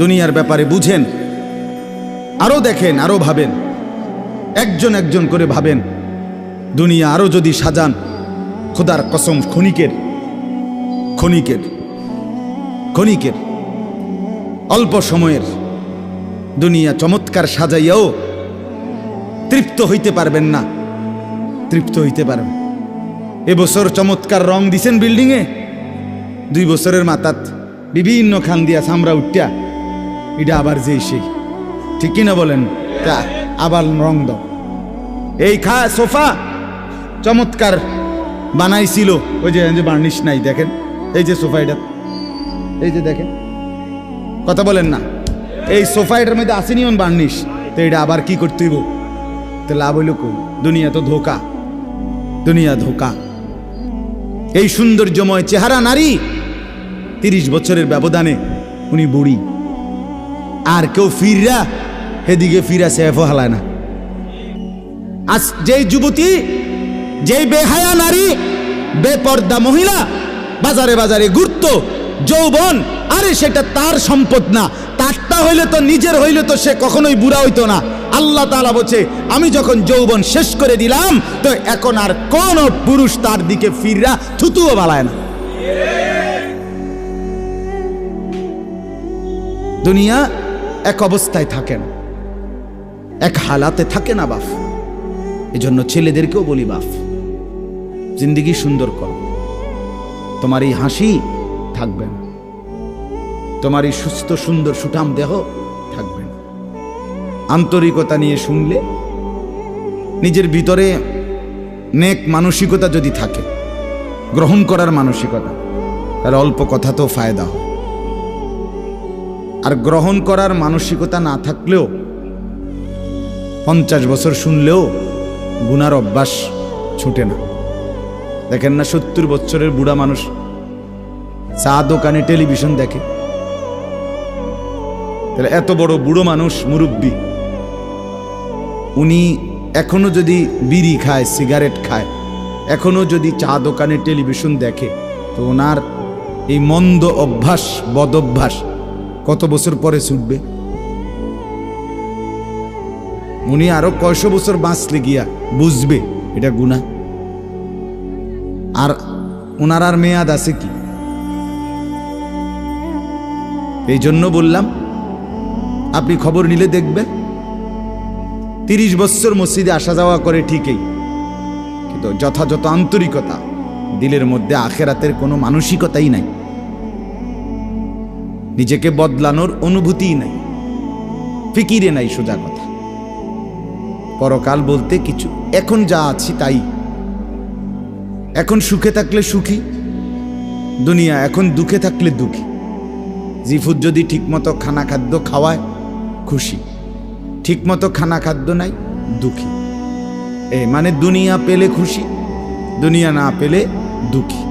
দুনিয়ার ব্যাপারে বুঝেন, আরো দেখেন, আরো ভাবেন, একজন একজন করে ভাবেন। দুনিয়া আরো যদি সাজান, খোদার কসম ক্ষণিকের ক্ষণিকের ক্ষণিকের অল্প সময়ের দুনিয়া চমৎকার সাজাইয়াও তৃপ্ত হইতে পারবেন না, তৃপ্ত হইতে পারবেন। এবছর চমৎকার রং দিছেন বিল্ডিংয়ে, 2 বছরের মাথাত বিভিন্ন খান দিয়া চামড়া উঠিয়া এটা আবার যেই সেই, ঠিক কিনা বলেন? তা আবার রং দাও। এই সোফা চমৎকার বানাইছিল, ওই যে বার্নিশ নাই, দেখেন এই যে সোফা, এটা এই যে দেখেন, কথা বলেন না, এই সোফা এটার মধ্যে আসেনি অন বার্নিশ, তো এটা আবার কি করতে হইব? তো লাভ হইল কই? দুনিয়া তো ধোকা, দুনিয়া ধোকা। এই সৌন্দর্যময় চেহারা নারী 30 বছরের ব্যবধানে উনি বুড়ি, আর কেউ ফিররা সেদিকে ফিরা সেফও হালায় না। আজ যেই যুবতী, যেই বেহায়া নারী, বেপর্দা মহিলা বাজারে বাজারে ঘুরতো, যৌবন, আরে সেটা তার সম্পদ না, তারটা হইলে তো নিজের হইলে তো সে কখনোই বুড়া হইতো না। আল্লাহ তাআলা বলছে, আমি যখন যৌবন শেষ করে দিলাম, তো এখন আর কোন পুরুষ তার দিকে ফিররা থুতুও বালায় না। দুনিয়া এক অবস্থায় থাকে না, এক হালাতে থাকে না বাপ। এজন্য ছেলেদেরকেও বলি, বাপ জিন্দেগি সুন্দর কর। তোমার এই হাসি থাকবে না, তোমার এই সুস্থ সুন্দর সুঠাম দেহ থাকবে না। আন্তরিকতা নিয়ে শুনলে, নিজের ভিতরে নেক মানসিকতা যদি থাকে, গ্রহণ করার মানসিকতা, তাহলে অল্প কথাতেও ফায়দা হয়। আর গ্রহণ করার মানসিকতা না থাকলেও 50 বছর শুনলেও গুনার অভ্যাস ছুটে না। দেখেন না, 70 বছরের বুড়া মানুষ চা দোকানে টেলিভিশন দেখে, তাহলে এত বড় বুড়ো মানুষ, মুরব্বী, উনি এখনো যদি বিড়ি খায়, সিগারেট খায়, এখনো যদি চা দোকানে টেলিভিশন দেখে, তো ওনার এই মন্দ অভ্যাস, বদ অভ্যাস কত বছর পরে ছুটবে? উনি আরো কয়শো বছর বাঁচলে গিয়া বুঝবে এটা গুনাহ। আর ওনার আর মেয়াদ আছে কি? এই জন্য বললাম, আপনি খবর নিলে দেখবেন 30 বছর মসজিদে আসা যাওয়া করে ঠিকই, কিন্তু যথাযথ আন্তরিকতা, দিলের মধ্যে আখেরাতের কোনো মানসিকতাই নাই, নিজেকে বদলানোর অনুভূতিই নাই, ফিকিরে নাই। সোজা কথা, পরকাল বলতে কিছু, এখন যা আছি তাই। এখন সুখে থাকলে সুখী দুনিয়া, এখন দুঃখে থাকলে দুঃখী। জিফুত যদি ঠিকমতো খানা খাদ্য খাওয়ায় খুশি, ঠিকমতো খানা খাদ্য নাই দুঃখী। মানে দুনিয়া পেলে খুশি, দুনিয়া না পেলে দুঃখী।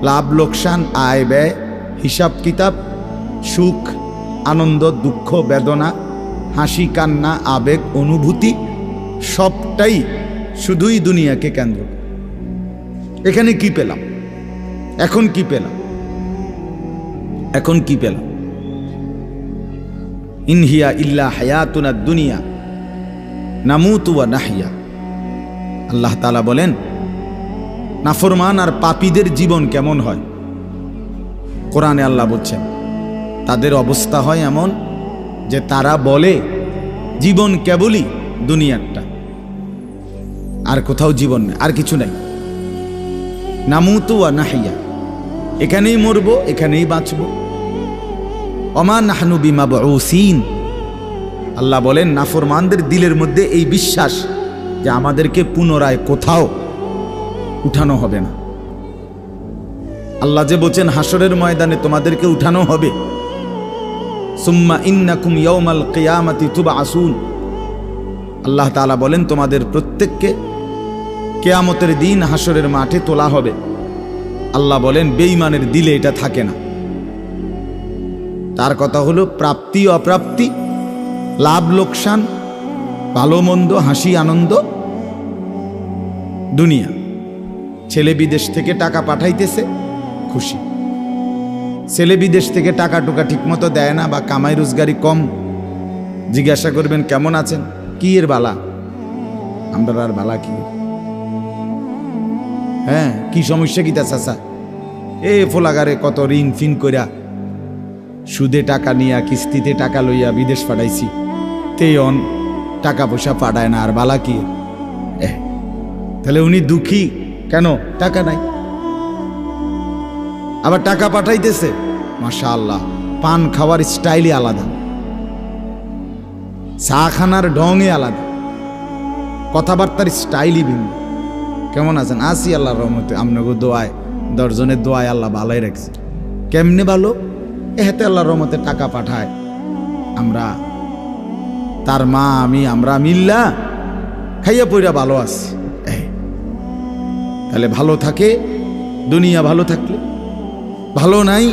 লাভ লোকসান, আয় ব্যয়, হিসাব কিতাব, সুখ আনন্দ, দুঃখ বেদনা, হাসি কান্না, আবেগ অনুভূতি, সবটাই শুধুই দুনিয়াকে কেন্দ্র। এখানে কি পেলাম? এখন কি পেলাম? এখন কি পেলাম? ইনহিয়া ইল্লা হায়াতুনা দুনিয়া নামুতু ওয়া নাহইয়া। আল্লাহ তাআলা বলেন, নাফরমান আর পাপীদের জীবন কেমন হয়? কোরআনে আল্লাহ বলছেন, তাদের অবস্থা হয় এমন যে তারা বলে জীবন কেবলই দুনিয়ারটা, আর কোথাও জীবন নেই, আর কিছু নাই। নামুতু ওয়া নাহইয়া, এখানেই মরব, এখানেই বাঁচব। ওমা নাহনু বিমাবউসিন। আল্লাহ বলেন, নাফরমানদের দিলের মধ্যে এই বিশ্বাস যে আমাদেরকে পুনরায় কোথাও উঠানো হবে না। আল্লাহ যে বলছেন হাসরের ময়দানে তোমাদেরকে উঠানো হবে, সুম্মা ইন্নাকুম ইয়াউমাল কিয়ামাতি তুবআসুন। আল্লাহ তাআলা বলেন, তোমাদের প্রত্যেককে কিয়ামতের দিন হাসরের মাঠে তোলা হবে। আল্লাহ বলেন, বেঈমানের দিলে এটা থাকে না। তার কথা হলো, প্রাপ্তি অপ্রাপ্তি, লাভ লোকসান, ভালো মন্দ, হাসি আনন্দ, দুনিয়া। ছেলে বিদেশ থেকে টাকা পাঠাইতেছে, খুশি। ছেলে বিদেশ থেকে টাকা টুকা ঠিক মতো দেয় না বা কামাই রোজগারি কম, জিজ্ঞাসা করবেন কেমন আছেন, কি এর বালা, আমরা আর বালা কি, হ্যাঁ কি সমস্যা কি তা চাচা, এ ফোলাগারে কত ঋণ ফিন কইরা সুদে টাকা নিয়া কিস্তিতে টাকা লইয়া বিদেশ পাঠাইছি, তেয়ন টাকা পয়সা পাঠায় না, আর বালা কি, তাহলে উনি দুঃখী কেন, টাকা নাই, আবার টাকা পাঠাইতেছে মাশাআল্লাহ, পান খাওয়ার স্টাইলই আলাদা, চা খানার ঢঙে আলাদা, কথাবার্তার স্টাইলই ভিন্ন। কেমন আছেন, আসি আল্লাহর রহমতে, আপনাকে দোয়ায়, 10 জনের দোয়ায় আল্লাহ ভালোই রাখছে। কেমনে ভালো, এতে আল্লাহর রহমতে টাকা পাঠায়, আমরা তার মা আমি আমরা মিল্লা খাইয়া পইরা ভালো আছি। তাহলে ভালো থাকে দুনিয়া, ভালো থাকলে ভালো নাই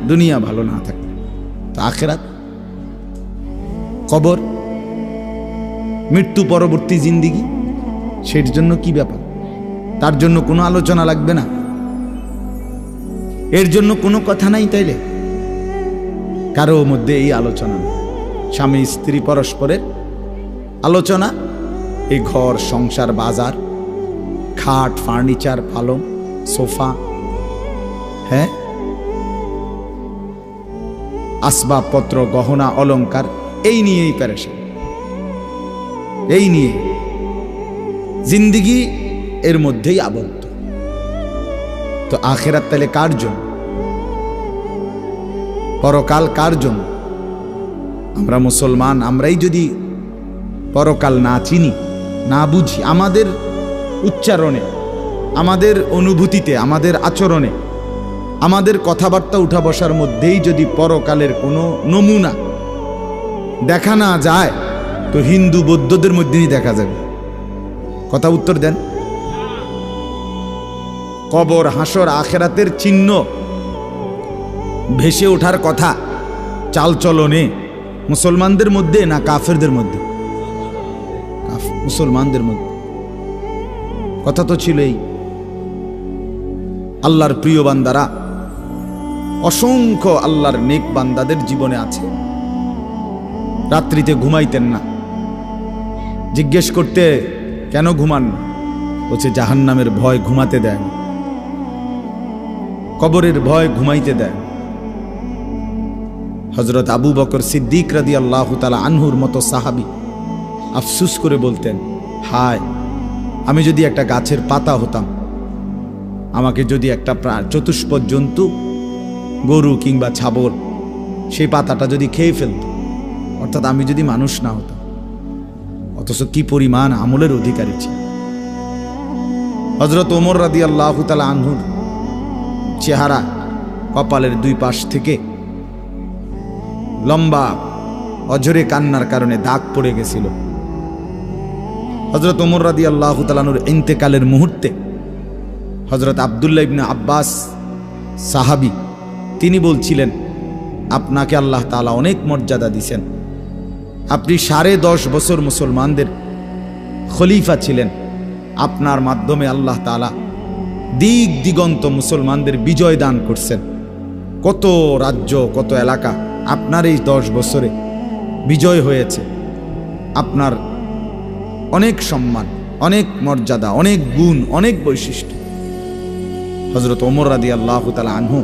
দুনিয়া, ভালো না থাকলে তো আখিরাত, কবর, মৃত্যু পরবর্তী জিন্দিগি, সের জন্য কি ব্যাপার, তার জন্য কোনো আলোচনা লাগবে না, এর জন্য কোনো কথা নাই, তাইলে কারো মধ্যে এই আলোচনা নেই। স্বামী স্ত্রী পরস্পরের আলোচনা, এই ঘর সংসার বাজার, খাট ফার্নিচার পালং সোফা, হ্যাঁ আসবাবপত্র গহনা অলংকার, এই নিয়েই পেরেশান, এই নিয়ে জিন্দিগি এর মধ্যেই আবদ্ধ। তো আখিরাত তাহলে কার জন্য, পরকাল কার জন্য? আমরা মুসলমান, আমরাই যদি পরকাল না চিনি না বুঝি, আমাদের উচ্চারণে, আমাদের অনুভূতিতে, আমাদের আচরণে, আমাদের কথাবার্তা উঠা বসার মধ্যেই যদি পরকালের কোনো নমুনা দেখা না যায়, তো হিন্দু বৌদ্ধদের মধ্যেই দেখা যাবে। কথা উত্তর দেন। কবর হাসর আখেরাতের চিহ্ন ভেসে ওঠার কথা চালচলনে মুসলমানদের মধ্যে না কাফেরদের মধ্যে? মুসলমানদের মধ্যে। কথা তো ছিলই। আল্লাহর প্রিয় বান্দারা, অসংখ্য আল্লাহর নেক বান্দাদের জীবনে আছে, রাত্রিতে ঘুমাইতেন না। জিজ্ঞেস করতে কেন ঘুমান না, বলছে জাহান্নামের ভয় ঘুমাতে দেয় না, কবরের ভয় ঘুমাইতে দেয়। হযরত আবু বকর সিদ্দিক রাদিয়াল্লাহু তাআলা আনহুর মতো সাহাবী আফসুস করে বলতেন, হায় আমি যদি একটা গাছের পাতা হতাম, আমাকে যদি একটা চতুষ্পদ জন্তু, গরু কিংবা ছাগল, সেই পাতাটা যদি খেয়ে ফেলত, অর্থাৎ আমি যদি মানুষ না হতাম। অথচ কি পরিমাণ আমলের অধিকারী ছিল। হযরত ওমর রাদিয়াল্লাহু তাআলা আনহুর চেহারা, কপালের দুই পাশ থেকে লম্বা অঝরে কান্নার কারণে দাগ পড়ে গেছিল। হযরত ওমর রাদিয়াল্লাহু তাআলা আনহুর ইন্তেকালের মুহূর্তে হযরত আব্দুল্লাহ ইবনে আব্বাস সাহাবী, তিনি বলছিলেন, আপনাকে আল্লাহ তাআলা অনেক মর্যাদা দিয়েছেন, আপনি 10.5 বছর মুসলমানদের খলিফা ছিলেন, আপনার মাধ্যমে আল্লাহ তাআলা দিক দিগন্ত মুসলমানদের বিজয় দান করছেন। কত রাজ্য, কত এলাকা আপনার এই 10 বছরে বিজয় হয়েছে। আপনার অনেক সম্মান, অনেক মর্যাদা, অনেক গুণ, অনেক বৈশিষ্ট্য। হযরত ওমর রাদিয়াল্লাহু তাআলা আনহু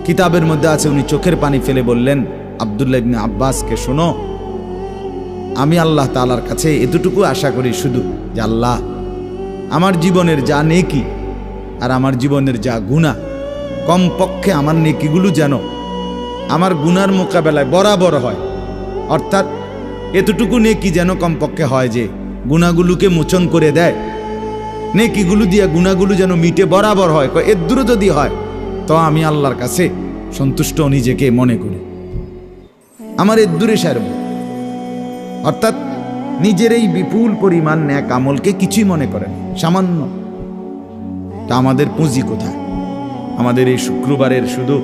কিতাবের মধ্যে আছে, উনি চোখের পানি ফেলে বললেন আব্দুল্লাহ ইবনে আব্বাসকে, শোনো, আমি আল্লাহ তাআলার কাছে এতটুকু আশা করি শুধু, যে আল্লাহ আমার জীবনের যা নেকি আর আমার জীবনের যা গুনাহ, কমপক্ষে আমার নেকিগুলো যেন আমার গুনার মোকাবেলায় বরাবর হয়। অর্থাৎ এতটুকু নেকি যেন কমপক্ষে হয় যে গুনাহগুলোকে মোচন করে দেয়, নেকিগুলো দিয়া গুনাহগুলো যেন মিটে বরাবর হয়। এর দূরে যদি হয় তো আমি আল্লাহর কাছে সন্তুষ্ট নিজেকে মনে করি, আমার এর দূরে সারব। অর্থাৎ নিজের এই বিপুল পরিমাণ নেক আমলকে কিছুই মনে করেন, সামান্য। তা আমাদের পুঁজি কোথায়? আমাদের এই শুক্রবারের শুধু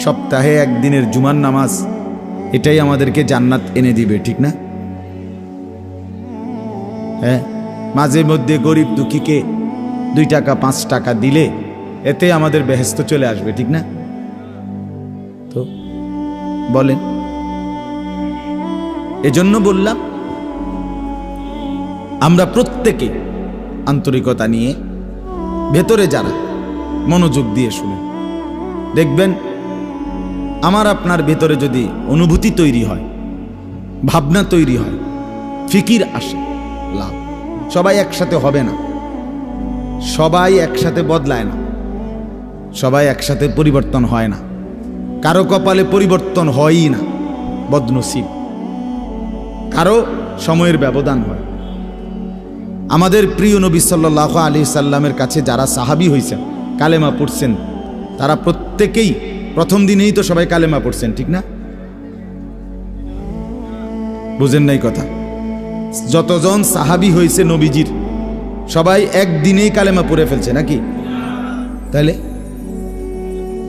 সপ্তাহে একদিনের জুমার নামাজ, এটাই আমাদেরকে জান্নাত এনে দিবে, ঠিক না? হ্যাঁ, মাঝে মধ্যে গরিব দুঃখীকে 2 টাকা 5 টাকা দিলে এতে আমাদের বেহেশত চলে আসবে, ঠিক না? তো বলেন, এজন্য বললাম আমরা প্রত্যেকে আন্তরিকতা নিয়ে ভেতরে যারা মনোযোগ দিয়ে শুনে দেখবেন, আমার আপনার ভেতরে যদি অনুভূতি তৈরি হয়, ভাবনা তৈরি হয়, ফিকির আসে, লাভ। সবাই একসাথে হবে না, সবাই একসাথে বদলায় না, সবাই একসাথে পরিবর্তন হয় না, কারো কপালে পরিবর্তন হয়ই না, বদনসিব। কারো সময়ের ব্যবধান হয়। আমাদের প্রিয় নবী সাল্লাল্লাহু আলাইহি সাল্লামের কাছে যারা সাহাবী হয়েছেন, কালেমা পড়ছেন, তারা প্রত্যেকেই প্রথম দিনেই তো সবাই কালেমা পড়ছেন, ঠিক না? বুঝেন নাই কথা? যতজন সাহাবী হয়েছে নবীজির, সবাই একদিনেই কালেমা পড়ে ফেলছে নাকি? তাহলে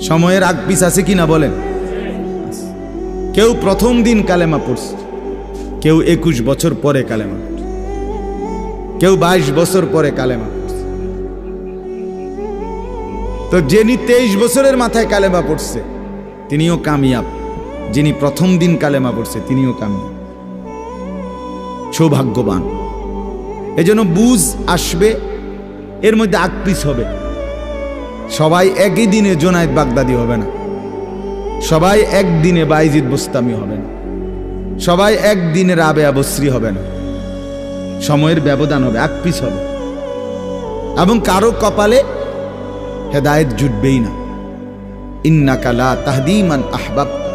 সময়ের আগ পিছ আছে কি না বলেন? কেউ প্রথম দিন কালেমা পড়ছে, কেউ 21 বছর পরে কালেমা পড়ছে, কেউ 22 বছর পরে কালেমা পড়ছে। তো যিনি 23 বছরের মাথায় কালেমা পড়ছে তিনিও কামিয়াব, যিনি প্রথম দিন কালেমা পড়ছে তিনিও কামিয়াব, সৌভাগ্যবান। এজন্য বুঝ আসবে, এর মধ্যে আকপিস হবে। সবাই একই দিনে জোনায়েদ বাগদাদি হবে না, সবাই একদিনে বাইজিদ বুস্তামি হবে না, সবাই একদিনে রাবেয়া বসরি হবে না, সময়ের ব্যবধান হবে, আকপিস হবে। এবং কারো কপালে হেদায়েত জুটবেই না। ইন্নাকা লা তাহদি মান আহবাবতা।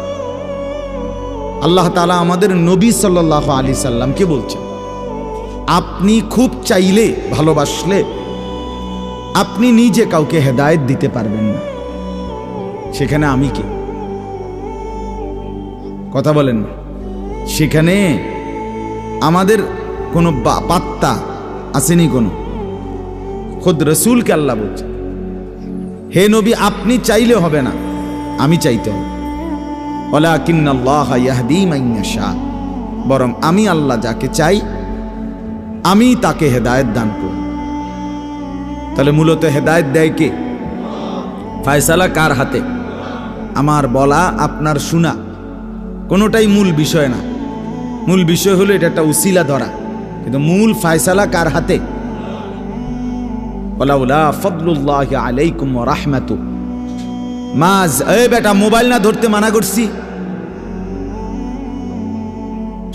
আল্লাহ তাআলা আমাদের নবী সাল্লাল্লাহু আলাইহি সাল্লামকে বলছেন, আপনি খুব চাইলে, ভালোবাসলে আপনি নিজে কাউকে হেদায়েত দিতে পারবেন না, সেখানে আমি কে? কথা বলেন না। সেখানে আমাদের কোনো পাত্তা আসেনি কোনো। খুদ রসুলকে আল্লাহ বলছে, হে নবী আপনি চাইলে হবে না, আমি চাইতে হবে। ওয়ালাকিন্নাল্লাহ ইয়াহদি মান ইয়াশা, বরং আমি আল্লাহ যাকে চাই আমি তাকে হেদায়েত দান করি। তাহলে মূলত হেদায়েত দেয় কে? ফয়সালা কার হাতে? আমার বলা, আপনার শোনা কোনোটাই মূল বিষয় না। মূল বিষয় হলো এটা একটা উসিলা ধরা, কিন্তু মূল ফয়সালা কার হাতে? ওয়ালাউলা ফাদলুল্লাহি আলাইকুম ওয়া রাহমাতু মাজ। এই বেটা, মোবাইল না ধরতে মানা করছি।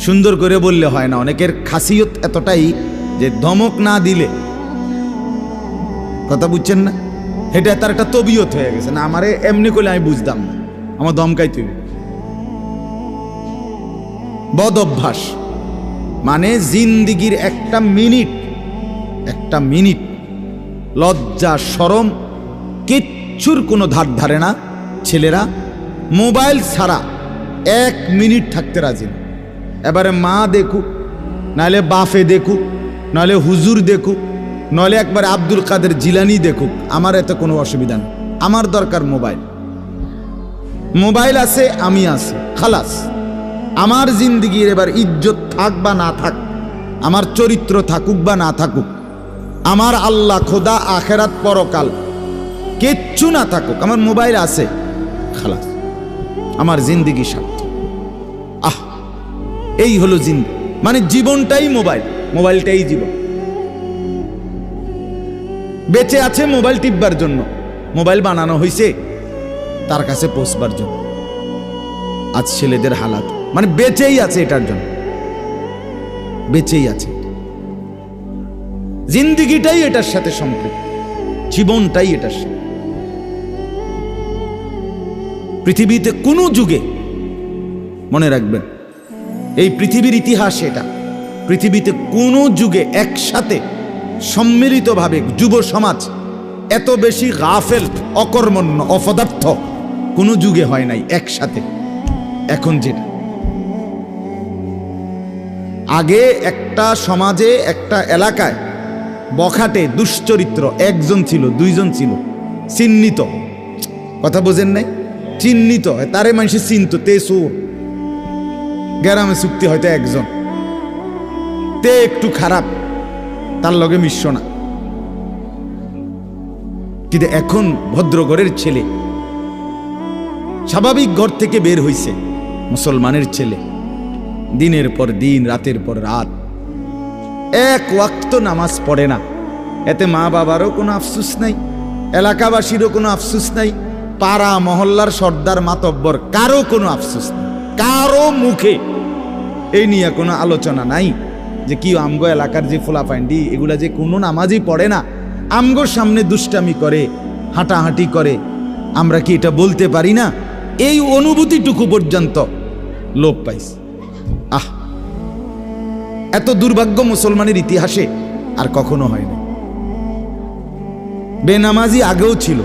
সুন্দর করে বললে হয় না। অনেকের খাসিয়ত এতটাই যে ধমক না দিলে, কথা বুঝছেন না, এটা তার একটা তবিয়ত হয়ে গেছে। না আমারে এমনি করলে আমি বুঝতাম না, আমার ধমকাই তুই। বদ অভ্যাস মানে জিন্দিগির একটা মিনিট লজ্জা শরম কিচ্ছুর কোনো ধার ধারে না। ছেলেরা মোবাইল ছাড়া 1 মিনিট থাকতে রাজি না। এবারে মা দেখুক, নাহলে বাফে দেখুক, নাহলে হুজুর দেখুক, নাহলে একবারে আব্দুল কাদের জিলানি দেখুক, আমার এতে কোনো অসুবিধা নেই। আমার দরকার মোবাইল। মোবাইল আছে, আমি আছি, খালাস। আমার জিন্দিগির এবার ইজ্জত থাক বা না থাক, আমার চরিত্র থাকুক বা না থাকুক, আমার আল্লাহ খোদা আখেরাত পরকাল কিচ্ছু না থাকুক, আমার মোবাইল আছে, খালাস। আমার জিন্দিগি সার্থক। এই হলো জিন্দিগি, মানে জীবনটাই মোবাইল, মোবাইলটাই জীবন। বেঁচে আছে মোবাইল টিপবার জন্য, মোবাইল বানানো হয়েছে তার কাছে পৌঁছবার জন্য। আজ ছেলেদের হালাত মানে বেঁচেই আছে এটার জন্য, বেঁচেই আছে। জিন্দিগিটাই এটার সাথে সম্পৃক্ত, জীবনটাই এটার সাথে। পৃথিবীতে কোনো যুগে, মনে রাখবেন এই পৃথিবীর ইতিহাস এটা, পৃথিবীতে কোনো যুগে একসাথে সম্মিলিতভাবে যুব সমাজ এত বেশি গাফেল, অকর্মণ্য, অপদার্থ কোনো যুগে হয় নাই একসাথে। এখন যেটা আগে একটা সমাজে, একটা এলাকায় বখাটে দুশ্চরিত্র একজন ছিল, দুইজন ছিল, চিহ্নিত, কথা বোঝেন নাই, চিহ্নিত, তারে মানুষের চিনত, তে চোর। গ্রামে চুক্তি হয়তো একজন, তে একটু খারাপ, তার লগে মিশ্র না। কিন্তু এখন ভদ্রঘরের ছেলে, স্বাভাবিক ঘর থেকে বের হইছে মুসলমানের ছেলে, দিনের পর দিন, রাতের পর রাত এক ওয়াক্ত নামাজ পড়ে না। এতে মা বাবারও কোনো আফসোস নাই, এলাকাবাসীরও কোনো আফসোস নাই, পাড়া মহল্লার সর্দার মাতব্বর কারো কোনো আফসোস নেই, কারো মুখে এই নিয়ে কোনো আলোচনা নাই যে কি আমগো এলাকার যে ফোলাফাইন্ডি এগুলা যে কোনো নামাজই পড়ে না, আমগোর সামনে দুষ্টামি করে, হাঁটাহাঁটি করে, আমরা কি এটা বলতে পারি না? এই অনুভূতিটুকু পর্যন্ত লোপ পাইছে। আহ, এত দুর্ভাগ্য মুসলমানের ইতিহাসে আর কখনো হয় না। বেনামাজি আগেও ছিল,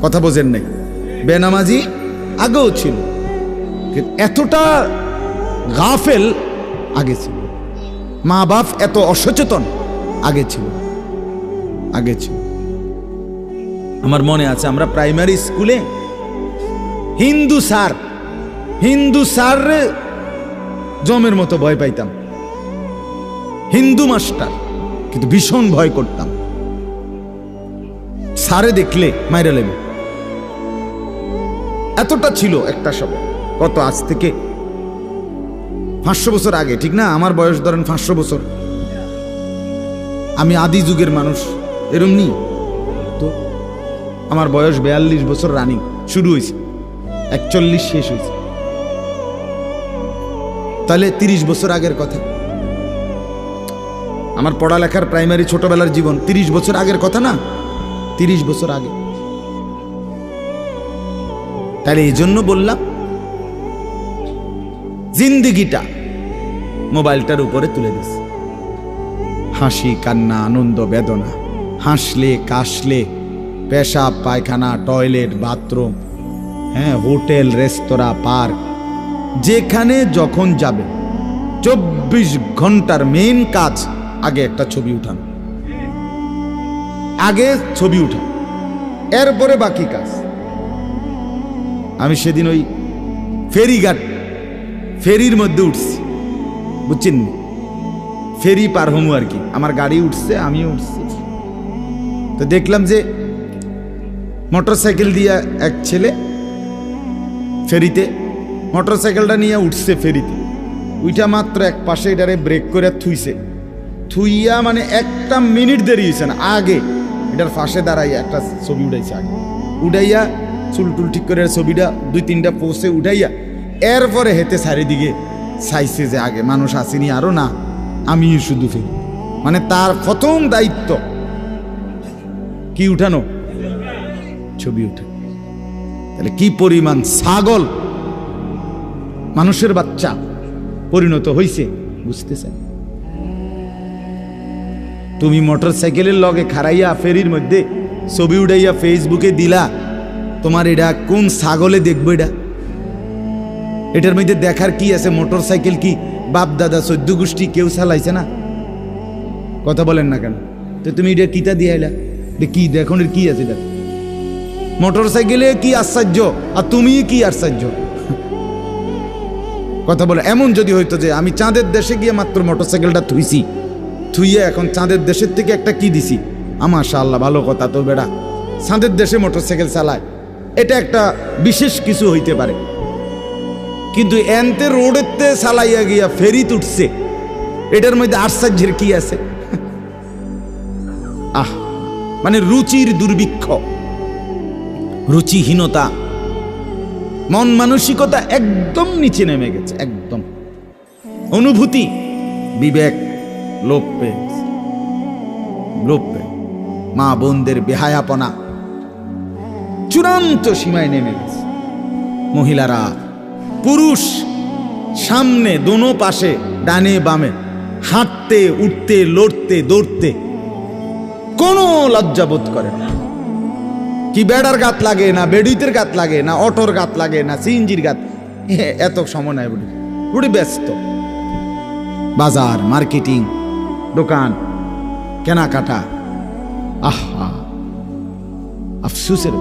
কথা বোঝেন নাই, বেনামাজি আগেও ছিল, এতটা গাফেল আগে ছিল, মা বাপ এত অসচেতন আগে ছিল। আমার মনে আছে আমরা প্রাইমারি স্কুলে হিন্দু স্যার জমের মতো ভয় পাইতাম, হিন্দু মাস্টার, কিন্তু ভীষণ ভয় করতাম। স্যারে দেখলে মাইরা লেবে, এতটা ছিল একটা সময়। কত, আজ থেকে 500 বছর আগে, ঠিক না? আমার বয়স ধরেন 500 বছর, আমি আদি যুগের মানুষ, এরম নি তো। আমার বয়স 42 বছর রানিং, শুরু হয়েছে 41 শেষ হয়েছে, তাহলে 30 বছর আগের কথা। আমার পড়ালেখার প্রাইমারি ছোটবেলার জীবন 30 বছর আগের কথা না, 30 বছর আগে। তাহলে এই জন্য বললাম জিন্দিগিটা মোবাইলটার উপরে তুলে দিস, হাসি কান্না আনন্দ বেদনা, হাসলে কাশলে, পেশাব পায়খানা টয়লেট বাথরুম, হ্যাঁ, হোটেল রেস্তোরাঁ পার্ক, যেখানে যখন যাবে 24 ঘন্টার মেইন কাজ আগে একটা ছবি উঠানো, আগে ছবি উঠানো, এরপরে বাকি কাজ। আমি সেদিন ওই ফেরির মধ্যে উঠছি, বুঝছেন, ফেরি পার হমু আর কি, আমার গাড়ি উঠছে, আমিও উঠছি, তো দেখলাম যে মোটরসাইকেল দিয়ে এক ছেলে ফেরিতে, মোটরসাইকেলটা নিয়ে উঠছে ফেরিতে, উইটা মাত্র এক পাশে এটারে ব্রেক করে থুইয়া মানে 1 মিনিট দেরি হয়েছে না, আগে এটার পাশে দাঁড়াইয়া একটা ছবি উঠাইছে, আগে উঠাইয়া চুলটুল ঠিক করে ছবিটা 2-3টা পোস্টে উঠাইয়া এরপরে হেতে চারিদিকে চাইছে যে আগে মানুষ আসেনি আরো না, আমি শুধু ফেরি। মানে তার প্রথম দায়িত্ব কি উঠানো, ছবি উঠে। তাহলে কি পরিমাণ ছাগল মানুষের বাচ্চা পরিণত হইছে বুঝতেছেন? তুমি মোটরসাইকেলের লগে খাড়াইয়া ফেরির মধ্যে ছবি উঠাইয়া ফেসবুকে দিলা, তোমার এটা কোন ছাগলে দেখবো? এটার মধ্যে দেখার কি আছে? মোটরসাইকেল কি বাপ দাদা 14 গোষ্ঠী কেউ চালাইছে না? কথা বলেন না কেন? তো তুমি এটা কিতা দিয়ে আইলা, কি দেখুন কি আছে? দেখ, মোটরসাইকেলে কি আশ্চর্য আর তুমি কি আশ্চর্য? কথা বলে এমন যদি হইতো যে আমি চাঁদের দেশে গিয়ে মাত্র মোটরসাইকেলটা থুইয়া এখন চাঁদের দেশের থেকে একটা কি দিছি, মাশাআল্লাহ ভালো কথা, তো বেড়া চাঁদের দেশে মোটরসাইকেল চালায়, এটা একটা বিশেষ কিছু হইতে পারে। কিন্তু এনতে রোডেতে চালাইয়া গিয়া ফেরি উঠছে, এটার মধ্যে আশ্চর্যের কি আছে? মানে রুচির দুর্ভিক্ষ, রুচিহীনতা, মন মানসিকতা একদম নিচে নেমে গেছে, একদম অনুভূতি বিবেক লোপ পেয়ে, মা বোনদের বেহায়াপনা চূড়ান্ত সীমায় নেমে গেছে। মহিলারা পুরুষ সামনে দোনো পাশে ডানে বামে হাঁটতে উঠতে লড়তে দৌড়তে কোনো লজ্জাবোধ করে না। কি বেড়ার গাত লাগে না, বেডুইতের গাত লাগে না, অটোর গাত লাগে না, সিএনজির গাত, এত সময় নাই, বুড়ি ব্যস্ত। বাজার মার্কেটিং, দোকান কেনাকাটা, আফসোসের।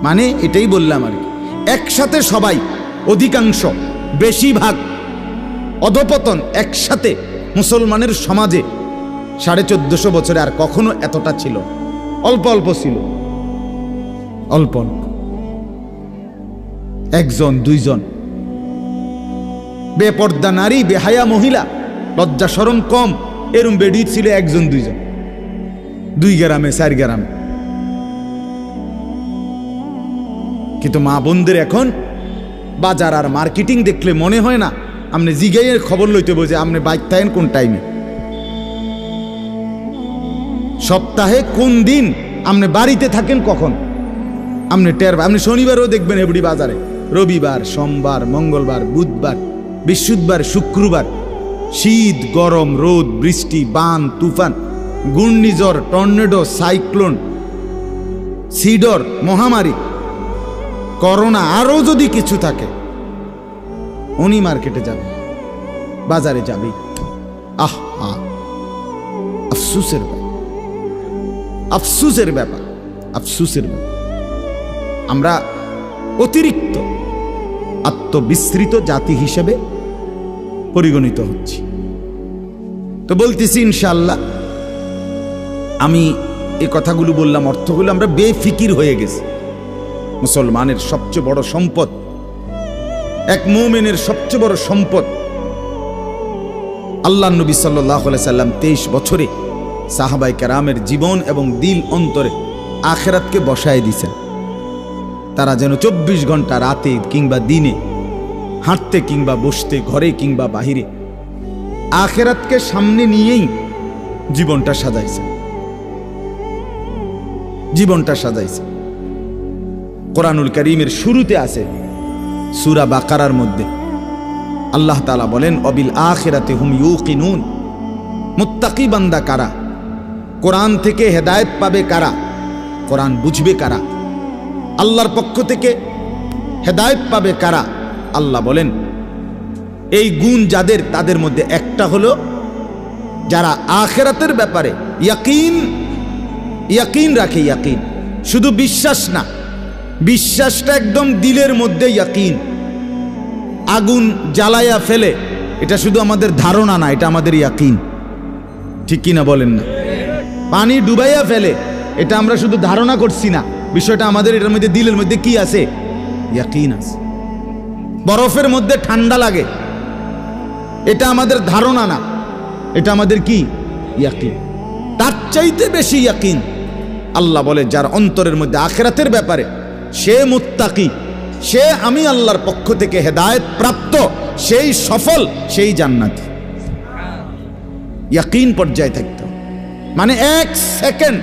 মানে এটাই বললাম আর কি, একসাথে সবাই, অধিকাংশ বেশিরভাগ অধপতন একসাথে মুসলমানের সমাজে 1450 বছরে আর কখনো এতটা ছিল। অল্প অল্প ছিল, অল্প অল্প, একজন দুইজন। বেপর্দা নারী, বেহায়া মহিলা, লজ্জা শরম কম, এরম বেডি ছিল একজন দুইজন, 2 গ্রামে 4 গ্রামে। কিন্তু মা বোনদের এখন বাজার আর মার্কেটিং দেখলে মনে হয় না আপনি জিগাইয়ের খবর লইতে বোঝে আপনি বাইক থাকেন কোন টাইমে, সপ্তাহে কোন দিন আপনি বাড়িতে থাকেন কখন আপনি টের। আপনি শনিবারও দেখবেন এবড়ি বাজারে, রবিবার, সোমবার, মঙ্গলবার, বুধবার, বৃহস্পতিবার, শুক্রবার, শীত, গরম, রোদ, বৃষ্টি, বান, তুফান, ঘূর্ণিঝড়, টর্নেডো, সাইক্লোন, সিডর, মহামারী, করোনা, আরো যদি কিছু থাকে, উনি মার্কেটে যাবে, বাজারে যাবে। আহা, আফসুসের ব্যাপার, আফসুসের ব্যাপার, আফসুসের ব্যাপার। আমরা অতিরিক্ত আত্মবিস্মৃত জাতি হিসেবে পরিগণিত হচ্ছি। তো বলতেছি ইনশাআল্লাহ, আমি এই কথাগুলো বললাম, অর্থগুলো আমরা বেফিকির হয়ে গেছি। মুসলমানের সবচেয়ে বড় সম্পদ, এক মুমিনের সবচেয়ে বড় সম্পদ, আল্লাহ নবী সাল্লাল্লাহু আলাইহি সাল্লাম 23 বছরে সাহাবায়ে কেরামের জীবন এবং দিল অন্তরে আখিরাতকে বসায় দিয়েছেন। তারা যেন 24 ঘন্টা রাতে কিংবা দিনে, হাঁটতে কিংবা বসতে, ঘরে কিংবা বাহিরে, আখিরাতকে সামনে নিয়েই জীবনটা সাজাইছে, জীবনটা সাজাইছে। কোরআনুল কারীমের শুরুতে আছে সূরা বাকারার মধ্যে আল্লাহ তাআলা বলেন, অবিল আখিরাতি হুম ইউকিনুন। মুত্তাকি বান্দা কারা? কোরআন থেকে হেদায়েত পাবে কারা? কোরআন বুঝবে কারা? আল্লাহর পক্ষ থেকে হেদায়েত পাবে কারা? আল্লাহ বলেন, এই গুণ যাদের, তাদের মধ্যে একটা হলো যারা আখিরাতের ব্যাপারে ইয়াকিন রাখে। ইয়াকিন শুধু বিশ্বাস না, বিশ্বাসটা একদম দিলের মধ্যে ইয়াকিন। আগুন জ্বালাইয়া ফেলে, এটা শুধু আমাদের ধারণা না, এটা আমাদের ইয়াকিন। ঠিক কিনা বলেন না? পানি ডুবাইয়া ফেলে, এটা আমরা শুধু ধারণা করছি না, বিষয়টা আমাদের এটার মধ্যে দিলের মধ্যে কি আছে? ইয়াকিন আছে। বরফের মধ্যে ঠান্ডা লাগে, এটা আমাদের ধারণা না, এটা আমাদের কি? ইয়াকিন। তার চাইতে বেশি ইয়াকিন আল্লাহ বলে যার অন্তরের মধ্যে আখিরাতের ব্যাপারে, সে মুত্তাকি, সে আমি আল্লাহর পক্ষ থেকে হেদায়েত প্রাপ্ত, সেই সফল, সেই জান্নাতি। ইয়াকিন পর্যায়ে থাকতে হবে। মানে 1 সেকেন্ড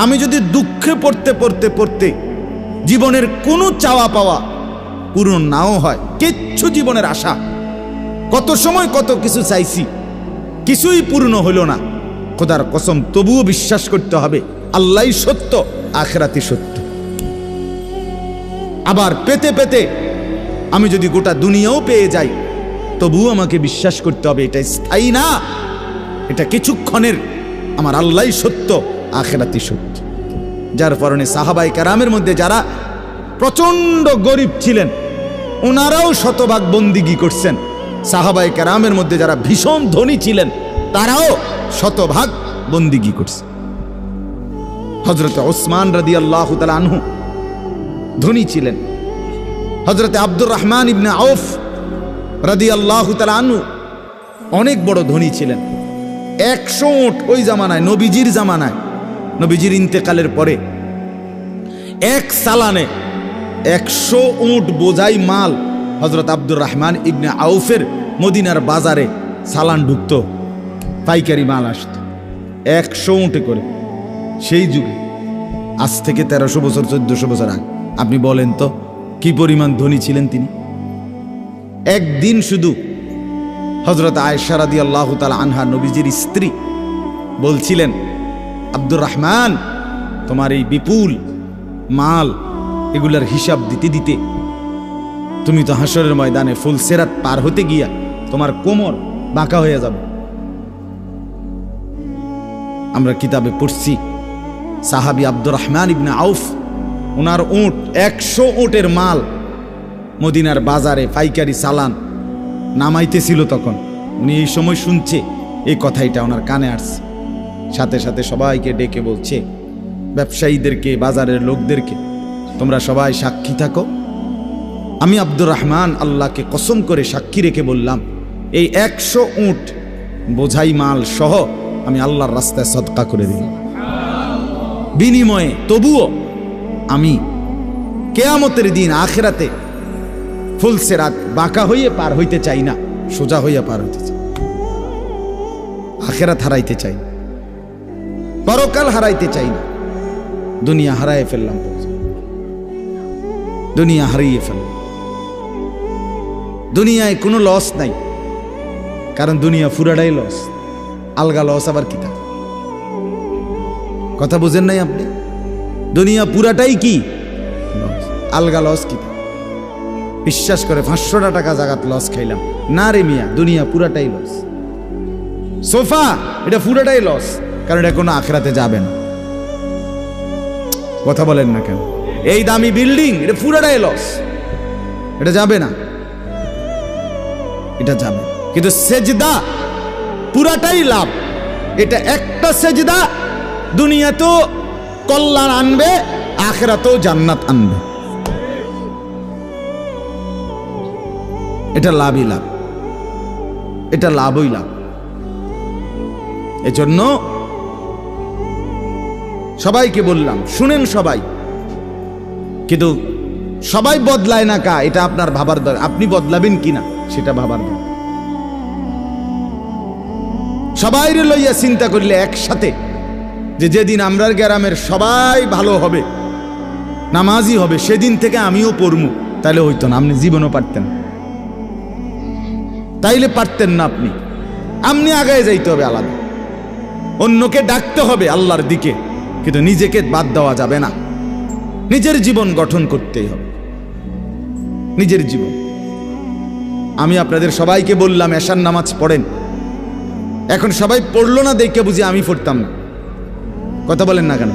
আমি যদি দুঃখে পড়তে পড়তে পড়তে জীবনের কোনো চাওয়া পাওয়া পূরণ নাও হয়, কিচ্ছু জীবনের আশা, কত সময় কত কিছু চাইছি, কিছুই পূর্ণ হইল না, খোদার কসম তবুও বিশ্বাস করতে হবে আল্লাহই সত্য, আখিরাতই সত্য। আবার পেতে পেতে আমি যদি গোটা দুনিয়াও পেয়ে যাই, তবুও আমাকে বিশ্বাস করতে হবে এটা স্থায়ী না, এটা কিছুক্ষণের, আমার আল্লাহই সত্য, আখিরাতই সত্য। যার কারণে সাহাবায়ে কেরামের মধ্যে যারা প্রচন্ড গরিব ছিলেন, ওনারাও শতভাগ বন্দিগি করছেন। সাহাবায়ে কেরামের মধ্যে যারা ভীষণ ধনী ছিলেন, তারাও শতভাগ বন্দিগি করছে। হযরত ওসমান রাদিয়াল্লাহু তাআলা আনহু ধনী ছিলেন। হযরত আব্দুর রহমান ইবনে আউফ রাদিয়াল্লাহু তাআলা আনহু অনেক বড় ধনী ছিলেন। 100 উট ওই জামানায়, নবীজির জামানায়, নবীজির ইন্তেকালের পরে এক সালানে 100 উট বোঝাই মাল হযরত আব্দুর রহমান ইবনে আউফের মদিনার বাজারে সালান ঢুকতো, পাইকারি মাল আসতো 100 উটে করে। সেই যুগে, আজ থেকে 1300 বছর 1400 বছর আগে, আপনি বলেন তো কি পরিমাণ ধনী ছিলেন তিনি। একদিন শুধু হযরত আয়েশা রাদিয়াল্লাহু তাআলা আনহা, নবীজির স্ত্রী, বলছিলেন, আব্দুর রহমান, তোমার এই বিপুল মাল, এগুলার হিসাব দিতে দিতে তুমি তো হাসরের ময়দানে ফুলসিরাত পার হতে গিয়া তোমার কোমর বাঁকা হয়ে যাবে। আমরা কিতাবে পড়ছি সাহাবী আব্দুর রহমান ইবনে আউফ, ওনার উট 100 উটের মাল মদিনার বাজারে পাইকারি চালান নামাইতেছিল। তখন উনি এই সময় শুনছে এই কথাটা ওনার কানে আসছে, সাথে সাথে সবাইকে ডেকে বলছে, ব্যবসায়ীদেরকে, বাজারের লোকদেরকে, তোমরা সবাই সাক্ষী থাকো। আমি আব্দুর রহমান আল্লাহকে কসম করে সাক্ষী রেখে বললাম, এই 100 উট বোঝাই মাল সহ আমি আল্লাহর রাস্তায় সদকা করে দিই। বিনিময়ে তবুও আমি কেয়ামতের দিন আখিরাতে ফুলসিরাত বাঁকা হয়ে পার হইতে চাই না, সোজা হইয়া পার হইতে চাই। আখিরাত হারাইতে চাই না, পরকাল হারাইতে চাই না। দুনিয়া হারাই ফেললাম, দুনিয়া হারিয়ে ফেললাম। দুনিয়ায় কোনো লস নাই, কারণ দুনিয়া পুরাটাই লস। আলগা লস আবার কি থাকে? কথা বুঝেন নাই আপনি? দুনিয়া পুরাটাই কি লস, আলগা লস কি থাকে? বিশ্বাস করে 500 টাকা জাগাত লস খাইলাম না রে মিয়া, দুনিয়া পুরাটাই লস। সোফা এটা পুরাটাই লস, কারণ এটা কোনো আখিরাতে যাবে না। কথা বলেন না কেন? এই দামি বিল্ডিং এটা পুরাটাই লস, এটা যাবে না, এটা যাবে। কিন্তু সেজদা পুরাটাই লাভ। এটা একটা সেজদা দুনিয়াতেও কল্যাণ আনবে, আখিরাতেও জান্নাত আনবে। এটা লাভই লাভ, এটা লাভই লাভ। এজন্য সবাইকে বললাম, শুনেন সবাই, কিন্তু সবাই বদলায় না কা, এটা আপনার ভাবার দরকার। আপনি বদলাবেন কিনা সেটা ভাবার দরকার। সবাই লইয়া চিন্তা করলে একসাথে, যে যেদিন আমরার গ্রামের সবাই ভালো হবে, নামাজি হবে, সেদিন থেকে আমিও পড়মু, তাইলে হইতো না। আপনি জীবনও পারতেন, তাইলে পারতেন না। আপনি আগায় যাইতে হবে আলাদা, অন্যকে ডাকতে হবে আল্লাহর দিকে, কিন্তু নিজেকে বাদ দেওয়া যাবে না। নিজের জীবন গঠন করতেই হবে, নিজের জীবন। আমি আপনাদের সবাইকে বললাম এশার নামাজ পড়েন। এখন সবাই পড়লো না দেখে বুঝি আমি পড়তাম না। কথা বলেন না কেন?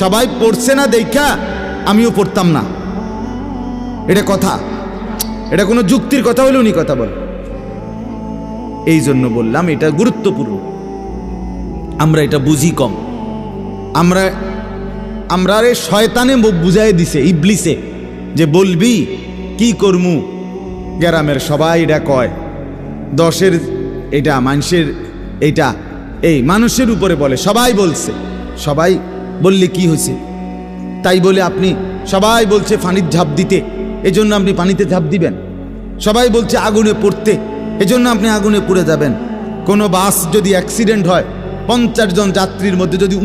সবাই পড়ছে না দেখা আমিও পড়তাম না, এটা কথা? এটা কোনো যুক্তির কথা হলো? উনি কথা বল। এই জন্য বললাম এটা গুরুত্বপূর্ণ। আমরা এটা বুঝি কম। আমরা শয়তানে বুঝাই দিছে, ইবলিসে, যে বলবি কি করমু, গ্রামের সবাই এটা কয়, 10-এর এটা মানুষের, এটা এই মানুষের উপরে বলে, সবাই বলছে। সবাই বললে কি হয়েছে? তাই বলে আপনি, সবাই বলছে পানির ঝাঁপ দিতে, এজন্য আপনি পানিতে ঝাঁপ দিবেন। সবাই বলছে আগুনে পড়তে, এজন্য আপনি আগুনে পুড়ে যাবেন। কোনো বাস যদি অ্যাক্সিডেন্ট হয়, 50 জন যাত্রীর মধ্যে যদি